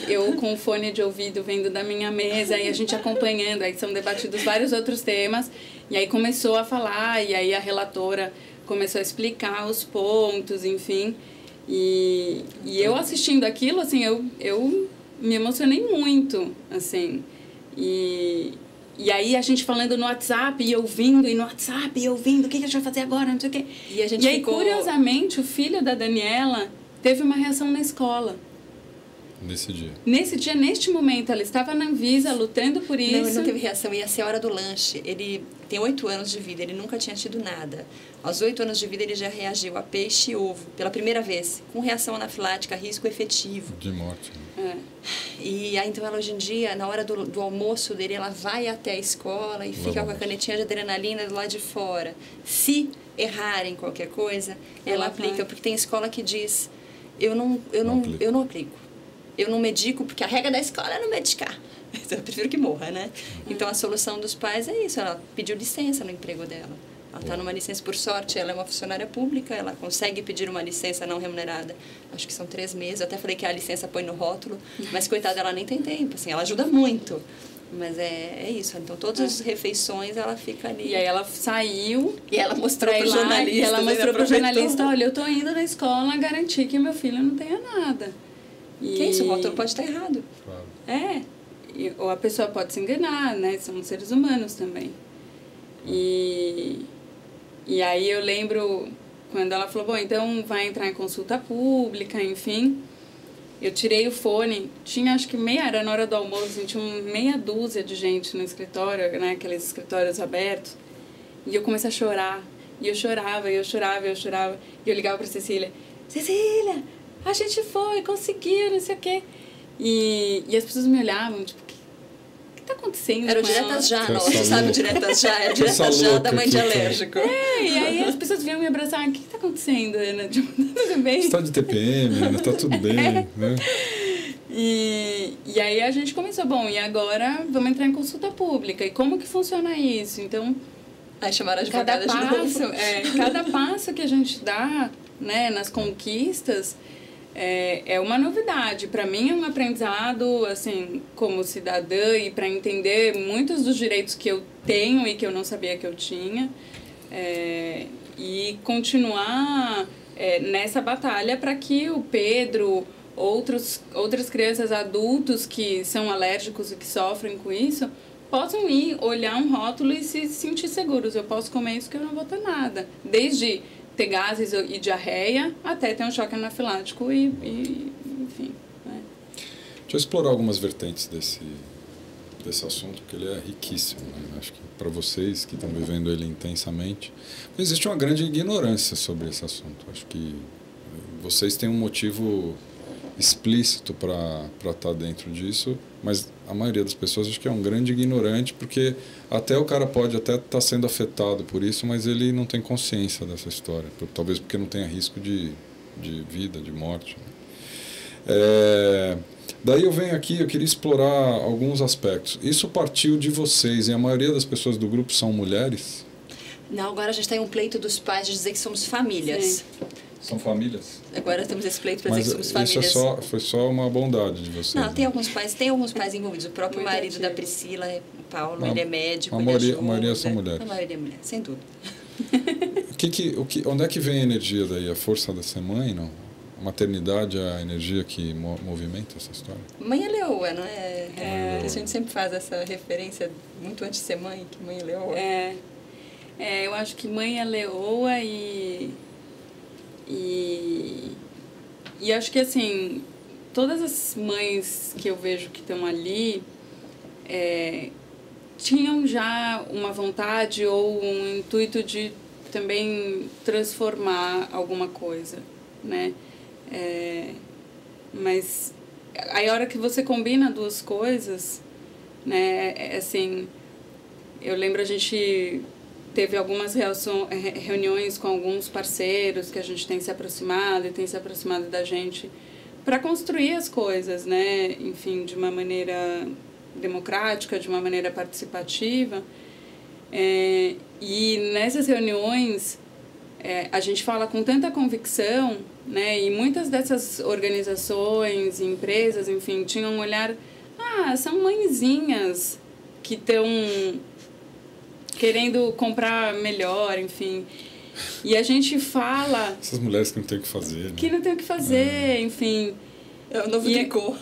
Eu com o fone de ouvido vendo da minha mesa e a gente acompanhando. Aí são debatidos vários outros temas. E aí começou a falar, e aí a relatora começou a explicar os pontos, enfim. E eu assistindo aquilo, assim, eu me emocionei muito, assim. E aí a gente falando no WhatsApp e ouvindo, o que a gente vai fazer agora, não sei o quê. E aí, curiosamente, o filho da Daniela teve uma reação na escola. Nesse dia, neste momento, ela estava na Anvisa lutando por isso. Não, ele não teve reação, ia ser a hora do lanche. Ele tem 8 anos de vida, ele nunca tinha tido nada. Aos 8 anos de vida, ele já reagiu a peixe e ovo, pela primeira vez, com reação anafilática, risco efetivo. De morte. E aí, então, ela hoje em dia, na hora do almoço dele, ela vai até a escola e fica com a canetinha de adrenalina do lado de fora. Se errarem qualquer coisa, ela aplica, porque tem escola que diz, eu não aplico. Eu não medico, porque a regra da escola é não medicar. Então, eu prefiro que morra, né? Então, a solução dos pais é isso. Ela pediu licença no emprego dela. Ela está numa licença, por sorte, ela é uma funcionária pública, ela consegue pedir uma licença não remunerada. Acho que são 3 meses. Eu até falei que a licença põe no rótulo, mas, coitada, ela nem tem tempo. Assim, ela ajuda muito. Mas é isso. Então, todas as refeições, ela fica ali. E aí, ela saiu... E ela mostrou para o jornalista. E ela mostrou para o jornalista, olha, eu estou indo na escola garantir que meu filho não tenha nada. Que isso? O rótulo pode estar errado. Claro. Ou a pessoa pode se enganar, né? São seres humanos também. E aí eu lembro quando ela falou, bom, então vai entrar em consulta pública, enfim. Eu tirei o fone, tinha acho que era na hora do almoço, assim, tinha meia dúzia de gente no escritório, né? Aqueles escritórios abertos. E eu comecei a chorar. E eu chorava. E eu ligava para Cecília, a gente foi, conseguiu, não sei o quê. E as pessoas me olhavam, tipo, o que tá acontecendo? Era o Diretas Já, não, você sabe o Diretas Já, é o Diretas Já da mãe de alérgico. E aí as pessoas vinham me abraçar, o que tá acontecendo, Ana? Tipo, tá tudo bem? Você tá de TPM, Ana, tá tudo bem, né? E aí a gente começou, bom, e agora vamos entrar em consulta pública. E como que funciona isso? Então, aí chamaram a advogada de novo. Cada passo que a gente dá, né, nas conquistas, é uma novidade. Para mim é um aprendizado, assim, como cidadã, e para entender muitos dos direitos que eu tenho e que eu não sabia que eu tinha. E continuar nessa batalha para que o Pedro, outras crianças, adultos que são alérgicos e que sofrem com isso, possam ir olhar um rótulo e se sentir seguros. Eu posso comer isso que eu não vou ter nada. Desde ter gases e diarreia até ter um choque anafilático enfim. Né? Deixa eu explorar algumas vertentes desse assunto, porque ele é riquíssimo, né? Acho que para vocês que estão vivendo ele intensamente, existe uma grande ignorância sobre esse assunto. Acho que vocês têm um motivo explícito para estar dentro disso, mas a maioria das pessoas acho que é um grande ignorante, porque até o cara pode até estar sendo afetado por isso, mas ele não tem consciência dessa história, talvez porque não tenha risco de vida, de morte, né? Daí eu venho aqui, eu queria explorar alguns aspectos. Isso partiu de vocês, e a maioria das pessoas do grupo são mulheres? Não, agora a gente tem um pleito dos pais de dizer que somos famílias. Sim. São famílias? Agora temos esse pleito para dizer que somos famílias. Isso foi só uma bondade de vocês? Não, né? tem alguns pais envolvidos. O próprio Muito marido antigo. da Priscila, o Paulo, ele é médico, a maioria são mulheres. A maioria é mulher, sem dúvida. Onde é que vem a energia daí? A força de ser mãe, não? A maternidade é a energia que movimenta essa história? Mãe é leoa, não é? A gente sempre faz essa referência muito antes de ser mãe, que mãe é leoa. Eu acho que mãe é leoa e acho que, assim, todas as mães que eu vejo que estão ali tinham já uma vontade ou um intuito de também transformar alguma coisa, né? Mas aí a hora que você combina duas coisas, né, assim, eu lembro a gente teve algumas reuniões com alguns parceiros que a gente tem se aproximado e tem se aproximado da gente para construir as coisas, né, enfim, de uma maneira democrática, de uma maneira participativa. E nessas reuniões a gente fala com tanta convicção, né? E muitas dessas organizações, empresas, enfim, tinham um olhar, são mãezinhas que estão querendo comprar melhor, enfim. E a gente fala... Essas mulheres que não têm o que fazer, né? Que não tem o que fazer, enfim... É o novo tricô.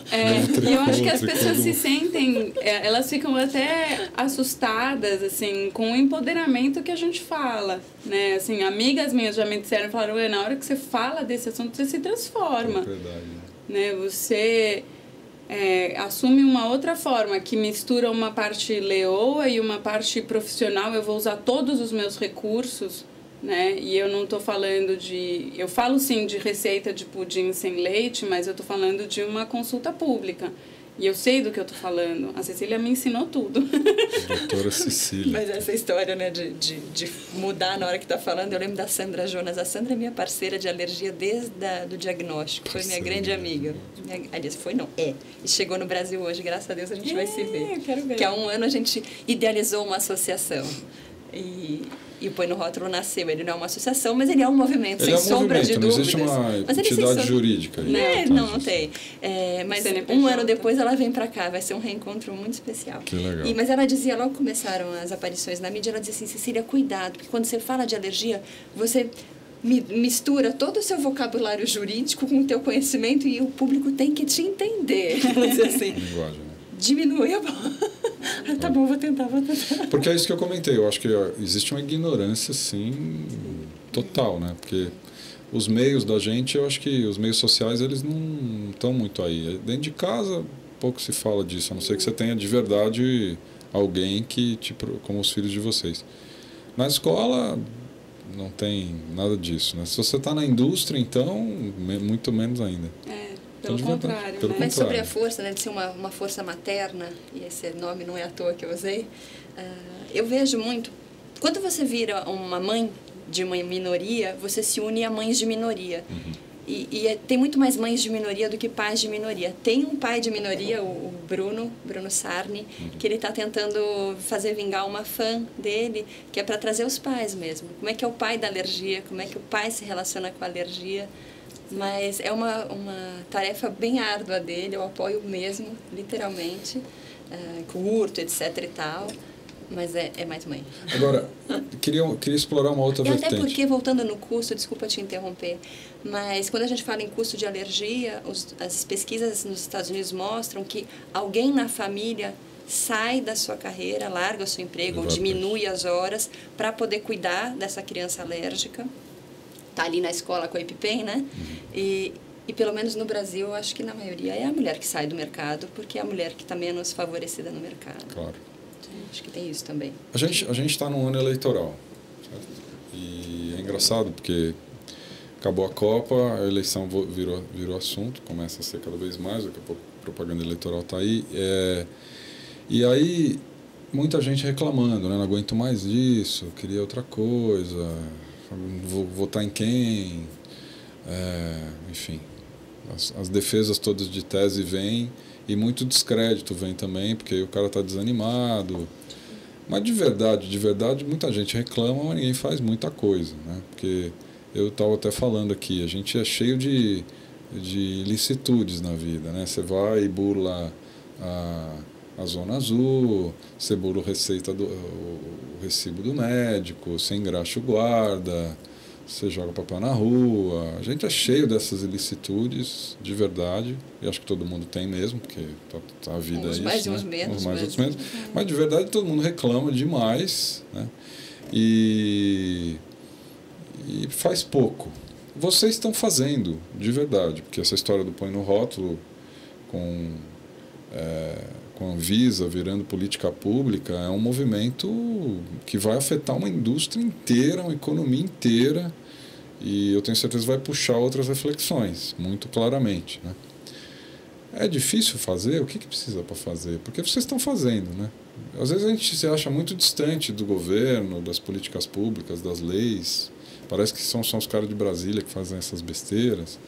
E eu acho que as pessoas se sentem, elas ficam até assustadas, assim, com o empoderamento que a gente fala, né? Assim, amigas minhas já me disseram, falaram, na hora que você fala desse assunto, você se transforma. É verdade. Né? Você assume uma outra forma, que mistura uma parte leoa e uma parte profissional. Eu vou usar todos os meus recursos, né? E eu não estou falando de... Eu falo, sim, de receita de pudim sem leite, mas eu estou falando de uma consulta pública. E eu sei do que eu estou falando. A Cecília me ensinou tudo. Doutora Cecília. Mas essa história, né, de mudar na hora que está falando, eu lembro da Sandra Jonas. A Sandra é minha parceira de alergia desde do diagnóstico. Foi minha grande amiga. Aliás, E chegou no Brasil hoje, graças a Deus a gente vai se ver. Eu quero ver. Porque há um ano a gente idealizou uma associação. E o Põe no Rótulo nasceu. Ele não é uma associação, mas ele é um movimento, sem sombra de dúvidas. Não existe uma entidade jurídica. Não tem. Mas um ano depois ela vem para cá, vai ser um reencontro muito especial. Que legal. Mas ela dizia, logo começaram as aparições na mídia, ela dizia assim, Cecília, cuidado, porque quando você fala de alergia, você mistura todo o seu vocabulário jurídico com o teu conhecimento e o público tem que te entender. Ela dizia assim, linguagem, né? Diminui a Tá bom, vou tentar. Porque é isso que eu comentei. Eu acho que existe uma ignorância, sim, total, né? Porque os meios da gente, eu acho que os meios sociais, eles não estão muito aí. Dentro de casa, pouco se fala disso, a não ser que você tenha de verdade alguém que, como os filhos de vocês. Na escola, não tem nada disso, né? Se você está na indústria, então, muito menos ainda. Pelo contrário, né? Mas sobre a força, né, de ser uma força materna, e esse nome não é à toa que eu usei, eu vejo muito... Quando você vira uma mãe de uma minoria, você se une a mães de minoria. Uhum. E tem muito mais mães de minoria do que pais de minoria. Tem um pai de minoria, o Bruno Sarni, que ele está tentando fazer vingar uma fã dele, que é para trazer os pais mesmo. Como é que é o pai da alergia, como é que o pai se relaciona com a alergia. Mas é uma tarefa bem árdua dele, eu apoio mesmo, literalmente, curto, etc e tal, mas é mais mãe. Agora, queria explorar uma outra vertente. Até porque, voltando no custo, desculpa te interromper, mas quando a gente fala em custo de alergia, as pesquisas nos Estados Unidos mostram que alguém na família sai da sua carreira, larga o seu emprego, ou diminui as horas para poder cuidar dessa criança alérgica. Está ali na escola com a EpiPen, né? E pelo menos no Brasil, eu acho que na maioria é a mulher que sai do mercado, porque é a mulher que está menos favorecida no mercado. Claro. Acho que tem isso também. A gente está num ano eleitoral, certo? E é engraçado porque acabou a Copa, a eleição virou assunto, começa a ser cada vez mais, daqui a pouco a propaganda eleitoral está aí. E aí, muita gente reclamando, né? Não aguento mais disso, queria outra coisa, vou votar em quem, enfim. As defesas todas de tese vêm e muito descrédito vem também, porque o cara está desanimado. Mas de verdade, muita gente reclama, mas ninguém faz muita coisa, né? Porque eu estava até falando aqui, a gente é cheio de ilicitudes na vida, né? Você vai e burla a zona azul, você burla o recibo do médico, você engraxa o guarda, você joga papel na rua. A gente é cheio dessas ilicitudes, de verdade, e acho que todo mundo tem mesmo, porque a vida é isso. Uns mais e uns menos. Uns mais e outros menos. Mas de verdade todo mundo reclama demais, né? E faz pouco. Vocês estão fazendo, de verdade, porque essa história do põe no rótulo com a Anvisa virando política pública é um movimento que vai afetar uma indústria inteira, uma economia inteira, e eu tenho certeza que vai puxar outras reflexões, muito claramente, né? É difícil fazer? O que precisa para fazer? Porque vocês estão fazendo, né? Às vezes a gente se acha muito distante do governo, das políticas públicas, das leis. Parece que são só os caras de Brasília que fazem essas besteiras.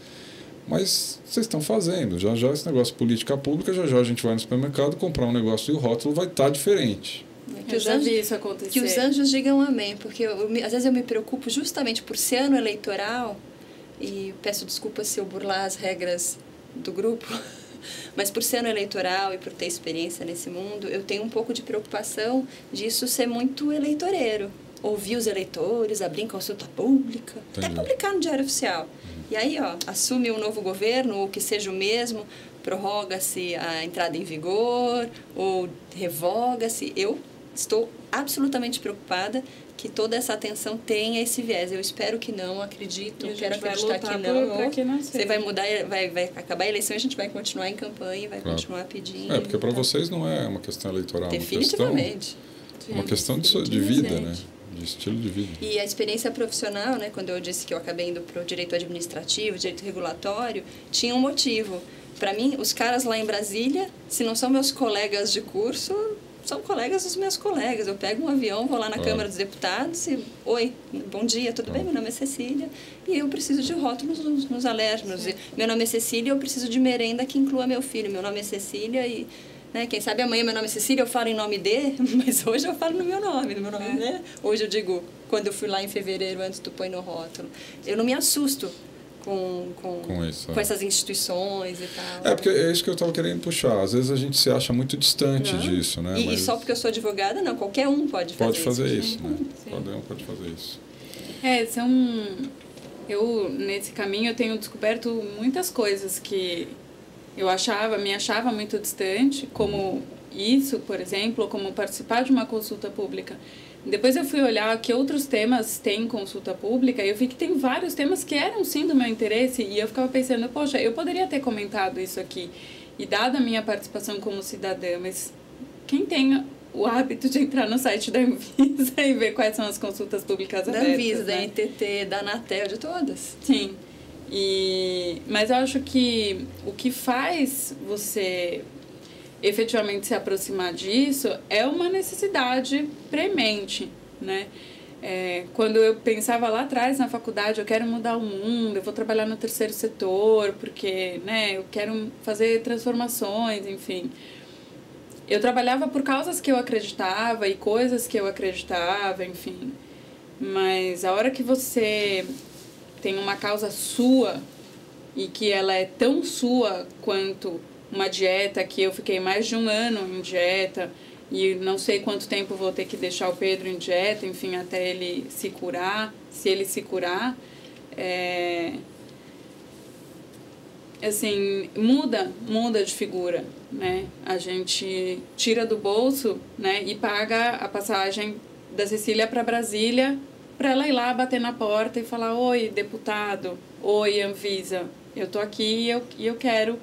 Mas vocês estão fazendo. Já esse negócio de política pública, já a gente vai no supermercado comprar um negócio e o rótulo vai estar diferente. Eu já vi isso acontecer. Que os anjos digam amém, porque às vezes eu me preocupo justamente por ser ano eleitoral, e peço desculpas se eu burlar as regras do grupo, mas por ser ano eleitoral e por ter experiência nesse mundo, eu tenho um pouco de preocupação disso ser muito eleitoreiro. Ouvir os eleitores, abrir consulta pública, até publicar no Diário Oficial. E aí, assume um novo governo, ou que seja o mesmo, prorroga-se a entrada em vigor, ou revoga-se. Eu estou absolutamente preocupada que toda essa atenção tenha esse viés. Eu espero que não, acredito, quero acreditar que não. Que não você vai mudar, vai acabar a eleição e a gente vai continuar em campanha, vai continuar pedindo. Porque para vocês não é uma questão eleitoral, definitivamente. Uma questão de vida, né? De estilo de vida. E a experiência profissional, né, quando eu disse que eu acabei indo para o direito administrativo, direito regulatório, tinha um motivo. Para mim, os caras lá em Brasília, se não são meus colegas de curso, são colegas dos meus colegas. Eu pego um avião, vou lá na Câmara dos Deputados e... Oi, bom dia, tudo bem? Meu nome é Cecília e eu preciso de rótulos nos alérgenos. Meu nome é Cecília e eu preciso de merenda que inclua meu filho. Meu nome é Cecília e... Né? Quem sabe amanhã meu nome é Cecília, eu falo em nome de, mas hoje eu falo no meu nome, né? Hoje eu digo, quando eu fui lá em fevereiro, antes do põe no rótulo, eu não me assusto com essas instituições e tal. Porque é isso que eu estava querendo puxar. Às vezes a gente se acha muito distante disso, né? E só porque eu sou advogada, não, qualquer um pode fazer isso. Né? Qualquer um pode fazer isso. Eu, nesse caminho, eu tenho descoberto muitas coisas que eu me achava muito distante, como isso, por exemplo, como participar de uma consulta pública. Depois eu fui olhar que outros temas têm consulta pública e eu vi que tem vários temas que eram sim do meu interesse e eu ficava pensando, poxa, eu poderia ter comentado isso aqui e dado a minha participação como cidadã, mas quem tem o hábito de entrar no site da Anvisa e ver quais são as consultas públicas abertas? Da Anvisa, da NTT, da Anatel, de todas. Sim. Mas eu acho que o que faz você efetivamente se aproximar disso é uma necessidade premente, né? Quando eu pensava lá atrás na faculdade, eu quero mudar o mundo, eu vou trabalhar no terceiro setor, porque, né, eu quero fazer transformações, enfim. Eu trabalhava por causas que eu acreditava e coisas que eu acreditava, enfim. Mas a hora que você tem uma causa sua e que ela é tão sua quanto uma dieta que eu fiquei mais de 1 ano em dieta e não sei quanto tempo vou ter que deixar o Pedro em dieta, enfim, até ele se curar, se ele se curar, assim, muda de figura, né? A gente tira do bolso, né, e paga a passagem da Cecília para Brasília para ela ir lá bater na porta e falar: oi, deputado, oi, Anvisa, eu tô aqui e eu quero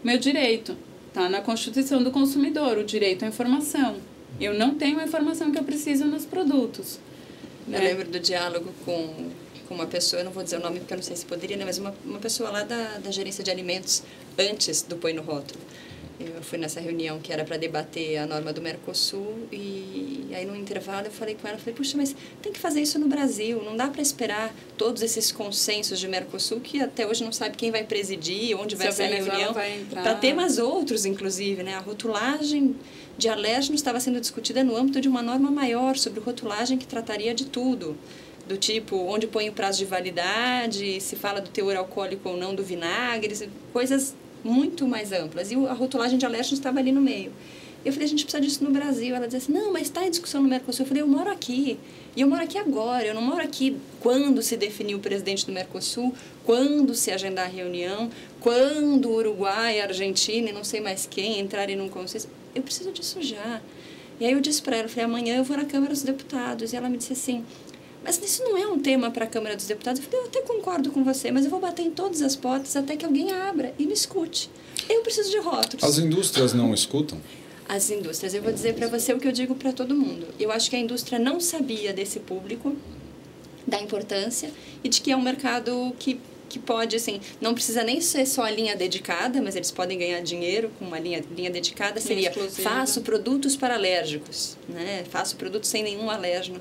meu direito. Tá na Constituição do Consumidor, o direito à informação. Eu não tenho a informação que eu preciso nos produtos. Eu lembro do diálogo com uma pessoa, eu não vou dizer o nome porque eu não sei se poderia, né, mas uma pessoa lá da gerência de alimentos antes do Põe no Rótulo. Eu fui nessa reunião que era para debater a norma do Mercosul e aí no intervalo eu falei com ela, puxa, mas tem que fazer isso no Brasil, não dá para esperar todos esses consensos de Mercosul que até hoje não sabe quem vai presidir, onde vai ser a reunião, para temas outros, inclusive, né? A rotulagem de alérgenos estava sendo discutida no âmbito de uma norma maior sobre rotulagem que trataria de tudo, do tipo onde põe o prazo de validade, se fala do teor alcoólico ou não do vinagre, coisas muito mais amplas. E a rotulagem de alérgenos estava ali no meio. Eu falei, a gente precisa disso no Brasil. Ela dizia assim, não, mas está em discussão no Mercosul. Eu falei, eu moro aqui. E eu moro aqui agora. Eu não moro aqui quando se definiu o presidente do Mercosul, quando se agendar a reunião, quando o Uruguai, a Argentina e não sei mais quem entrarem num consenso. Eu preciso disso já. E aí eu disse para ela, falei, amanhã eu vou na Câmara dos Deputados. E ela me disse assim, mas isso não é um tema para a Câmara dos Deputados. Eu falei, eu até concordo com você, mas eu vou bater em todas as portas até que alguém abra e me escute. Eu preciso de rótulos. As indústrias não escutam? As indústrias, eu vou dizer para você o que eu digo para todo mundo. Eu acho que a indústria não sabia desse público, da importância e de que é um mercado que pode, assim, não precisa nem ser só a linha dedicada, mas eles podem ganhar dinheiro com uma linha dedicada. Seria, exclusiva. Faço produtos para alérgicos, né? Faço produtos sem nenhum alérgeno.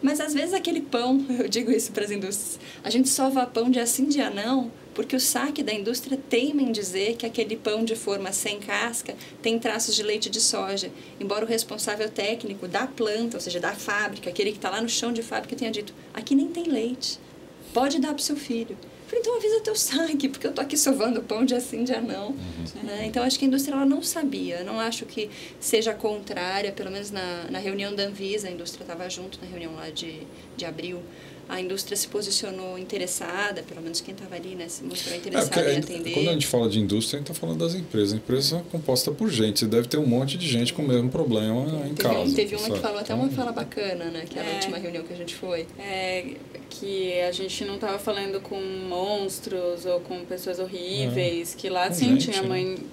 Mas, às vezes, aquele pão, eu digo isso para as indústrias, a gente sova pão dia sim, dia não, porque o saque da indústria teima em dizer que aquele pão de forma sem casca tem traços de leite de soja. Embora o responsável técnico da planta, ou seja, da fábrica, aquele que está lá no chão de fábrica, tenha dito, aqui nem tem leite, pode dar para o seu filho. Eu falei, então avisa teu saque, porque eu estou aqui sovando pão dia sim, dia não. Né? Então, acho que a indústria ela não sabia. Não acho que seja contrária, pelo menos na reunião da Anvisa, a indústria estava junto na reunião lá de abril. A indústria se posicionou interessada, pelo menos quem estava ali, né, se mostrou interessada em atender. Quando a gente fala de indústria, a gente está falando das empresas. A empresa é composta por gente. Você deve ter um monte de gente com o mesmo problema em casa. Teve uma que falou até uma fala bacana, né? Que era a última reunião que a gente foi. Que a gente não estava falando com monstros ou com pessoas horríveis, que lá sim tinha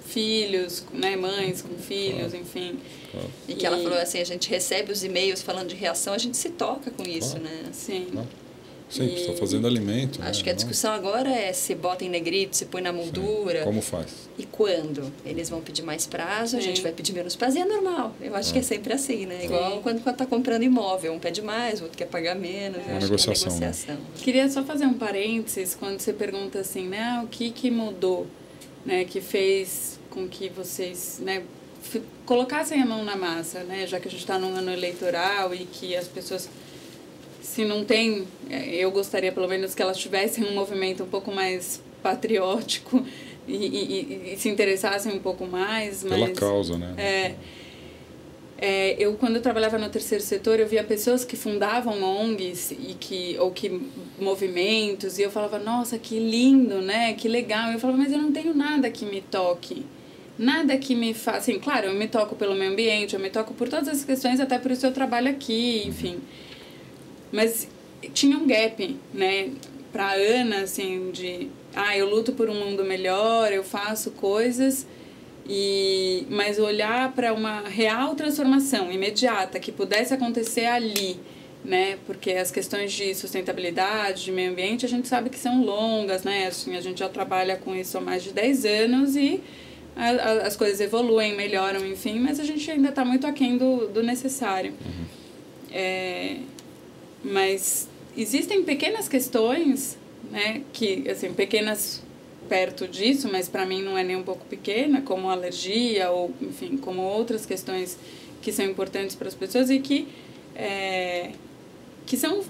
filhos, né, mães com filhos, enfim. E que ela falou assim, a gente recebe os e-mails falando de reação, a gente se toca com isso, né? Sim. Sim, está fazendo alimento. Acho que a discussão agora é se bota em negrito, se põe na moldura. Sim. Como faz? E quando? Eles vão pedir mais prazo, a gente vai pedir menos prazo. E é normal. Eu acho que é sempre assim, né? Igual quando está comprando imóvel. Um pede mais, o outro quer pagar menos. Uma negociação. Né? Queria só fazer um parênteses quando você pergunta assim, né? O que mudou, né? Que fez com que vocês, né? Colocassem a mão na massa, né? Já que a gente está num ano eleitoral e que as pessoas... Se não tem, eu gostaria pelo menos que elas tivessem um movimento um pouco mais patriótico e se interessassem um pouco mais. Pela causa, né? Quando eu trabalhava no terceiro setor, eu via pessoas que fundavam ONGs ou que movimentos, e eu falava, nossa, que lindo, né? Que legal. Eu falava, mas eu não tenho nada que me toque. Nada que me faça... Assim, claro, eu me toco pelo meio ambiente, eu me toco por todas as questões, até por isso eu trabalho aqui, enfim... Mas tinha um gap, né, para a Ana, assim, eu luto por um mundo melhor, eu faço coisas, mas olhar para uma real transformação imediata que pudesse acontecer ali, né, porque as questões de sustentabilidade, de meio ambiente, a gente sabe que são longas, né, assim, a gente já trabalha com isso há mais de 10 anos e as coisas evoluem, melhoram, enfim, mas a gente ainda está muito aquém do necessário. Mas existem pequenas questões, né, que, assim, pequenas perto disso, mas para mim não é nem um pouco pequena, como alergia ou, enfim, como outras questões que são importantes para as pessoas e que são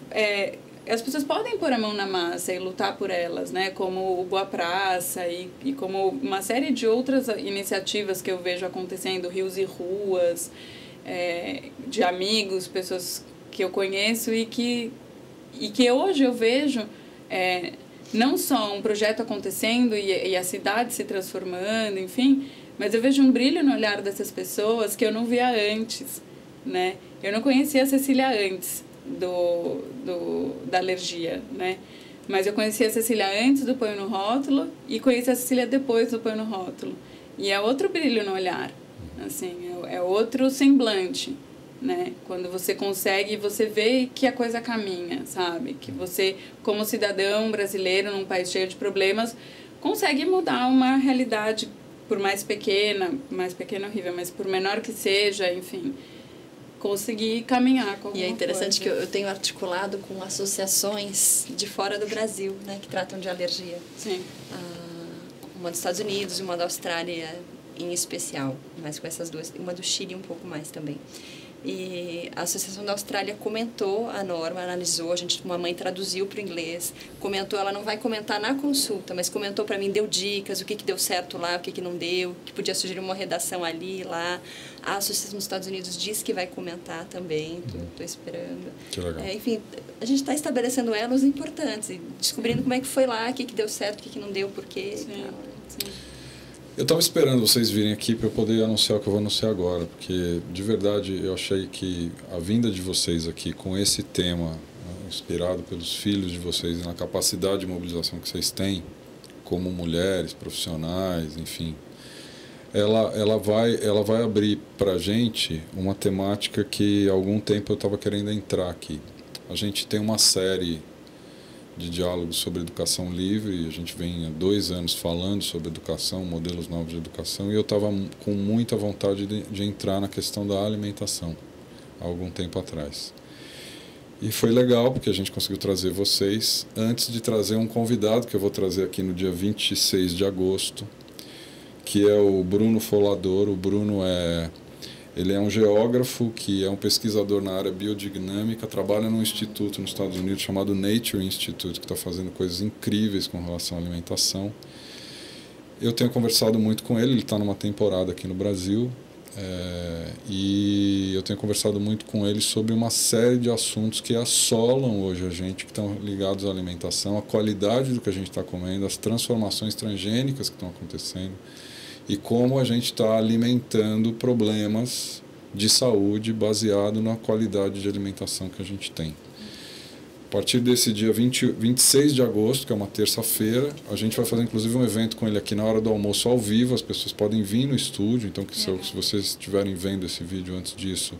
as pessoas podem pôr a mão na massa e lutar por elas, né? Como o Boa Praça e como uma série de outras iniciativas que eu vejo acontecendo, Rios e Ruas, de amigos, pessoas que eu conheço e que hoje eu vejo não só um projeto acontecendo e a cidade se transformando, enfim, mas eu vejo um brilho no olhar dessas pessoas que eu não via antes, né? Eu não conhecia a Cecília antes da alergia, né? Mas eu conheci a Cecília antes do Põe no Rótulo e conheci a Cecília depois do Põe no Rótulo. E é outro brilho no olhar, assim, é outro semblante, né? Quando você consegue, você vê que a coisa caminha, sabe? Que você, como cidadão brasileiro num país cheio de problemas, consegue mudar uma realidade, por mais pequena horrível, mas por menor que seja, enfim, conseguir caminhar com alguma coisa. E é interessante que eu tenho articulado com associações de fora do Brasil, né, que tratam de alergia. Sim. Uma dos Estados Unidos e uma da Austrália em especial, mas com essas duas, uma do Chile um pouco mais também. E a Associação da Austrália comentou a norma, analisou, uma mãe traduziu para o inglês, comentou, ela não vai comentar na consulta, mas comentou para mim, deu dicas, o que deu certo lá, o que não deu, que podia sugerir uma redação ali, lá. A Associação dos Estados Unidos diz que vai comentar também, estou esperando. Que legal. Enfim, a gente está estabelecendo elos importantes e descobrindo como é que foi lá, o que deu certo, o que não deu, por quê. Sim. E tal, né? Sim. Eu estava esperando vocês virem aqui para eu poder anunciar o que eu vou anunciar agora, porque de verdade eu achei que a vinda de vocês aqui com esse tema, né, inspirado pelos filhos de vocês e na capacidade de mobilização que vocês têm como mulheres, profissionais, enfim, ela vai abrir para a gente uma temática que há algum tempo eu estava querendo entrar aqui. A gente tem uma série de diálogos sobre educação livre, a gente vem há 2 anos falando sobre educação, modelos novos de educação, e eu estava com muita vontade de entrar na questão da alimentação, há algum tempo atrás. E foi legal, porque a gente conseguiu trazer vocês, antes de trazer um convidado, que eu vou trazer aqui no dia 26 de agosto, que é o Bruno Folador. O Bruno ele é um geógrafo que é um pesquisador na área biodinâmica, trabalha num instituto nos Estados Unidos chamado Nature Institute, que está fazendo coisas incríveis com relação à alimentação. Eu tenho conversado muito com ele está numa temporada aqui no Brasil, e eu tenho conversado muito com ele sobre uma série de assuntos que assolam hoje a gente, que estão ligados à alimentação, à qualidade do que a gente está comendo, às transformações transgênicas que estão acontecendo, e como a gente está alimentando problemas de saúde baseado na qualidade de alimentação que a gente tem. A partir desse dia 26 de agosto, que é uma terça-feira, a gente vai fazer inclusive um evento com ele aqui na hora do almoço ao vivo. As pessoas podem vir no estúdio, então se vocês estiverem vendo esse vídeo antes disso,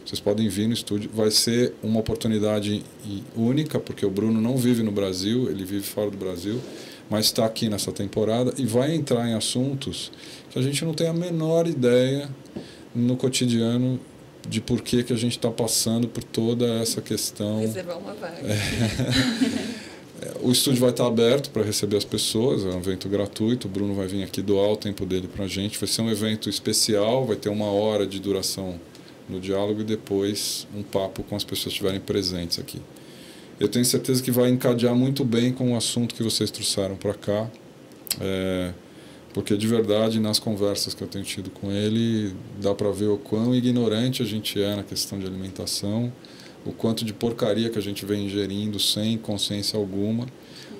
vocês podem vir no estúdio. Vai ser uma oportunidade única, porque o Bruno não vive no Brasil, ele vive fora do Brasil, mas está aqui nessa temporada e vai entrar em assuntos que a gente não tem a menor ideia no cotidiano de por que a gente está passando por toda essa questão. Reservar uma vaga. O estúdio vai estar aberto para receber as pessoas, é um evento gratuito, o Bruno vai vir aqui doar o tempo dele para a gente, vai ser um evento especial, vai ter 1 hora de duração no diálogo e depois um papo com as pessoas que estiverem presentes aqui. Eu tenho certeza que vai encadear muito bem com o assunto que vocês trouxeram para cá, porque de verdade nas conversas que eu tenho tido com ele dá para ver o quão ignorante a gente é na questão de alimentação, o quanto de porcaria que a gente vem ingerindo sem consciência alguma,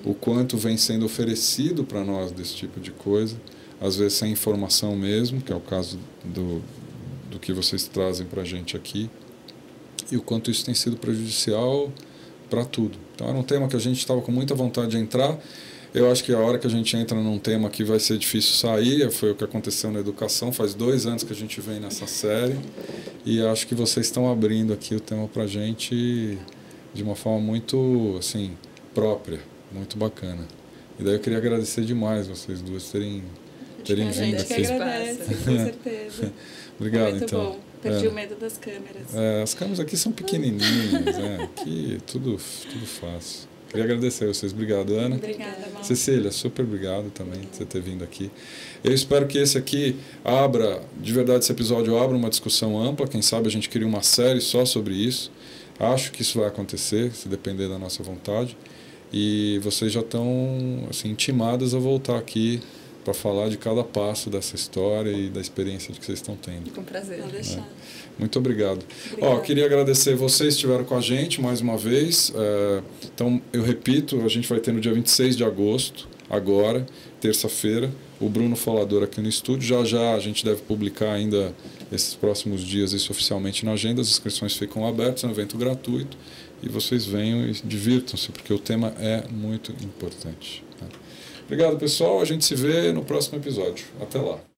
o quanto vem sendo oferecido para nós desse tipo de coisa, às vezes sem informação mesmo, que é o caso do que vocês trazem para a gente aqui, e o quanto isso tem sido prejudicial para tudo. Então era um tema que a gente estava com muita vontade de entrar. Eu acho que a hora que a gente entra num tema que vai ser difícil sair, foi o que aconteceu na educação, faz 2 anos que a gente vem nessa série, e acho que vocês estão abrindo aqui o tema para a gente de uma forma muito assim, própria, muito bacana. E daí eu queria agradecer demais vocês duas terem vindo aqui. Que agradece, com certeza. Obrigado, muito então. Bom. Perdi o medo das câmeras. As câmeras aqui são pequenininhas, aqui tudo fácil. Queria agradecer a vocês. Obrigado, Ana. Obrigada, Mal. Cecília, super obrigado também por você ter vindo aqui. Eu espero que esse aqui abra, de verdade, esse episódio abra uma discussão ampla. Quem sabe a gente cria uma série só sobre isso. Acho que isso vai acontecer, se depender da nossa vontade. E vocês já estão assim, intimadas a voltar aqui para falar de cada passo dessa história e da experiência que vocês estão tendo. Com prazer. Vou deixar. Muito obrigado. Queria agradecer vocês que estiveram com a gente mais uma vez. Então, eu repito, a gente vai ter no dia 26 de agosto, agora, terça-feira, o Bruno Falador aqui no estúdio. Já já a gente deve publicar ainda esses próximos dias isso oficialmente na agenda. As inscrições ficam abertas, é um evento gratuito. E vocês venham e divirtam-se, porque o tema é muito importante. Obrigado, pessoal. A gente se vê no próximo episódio. Até lá.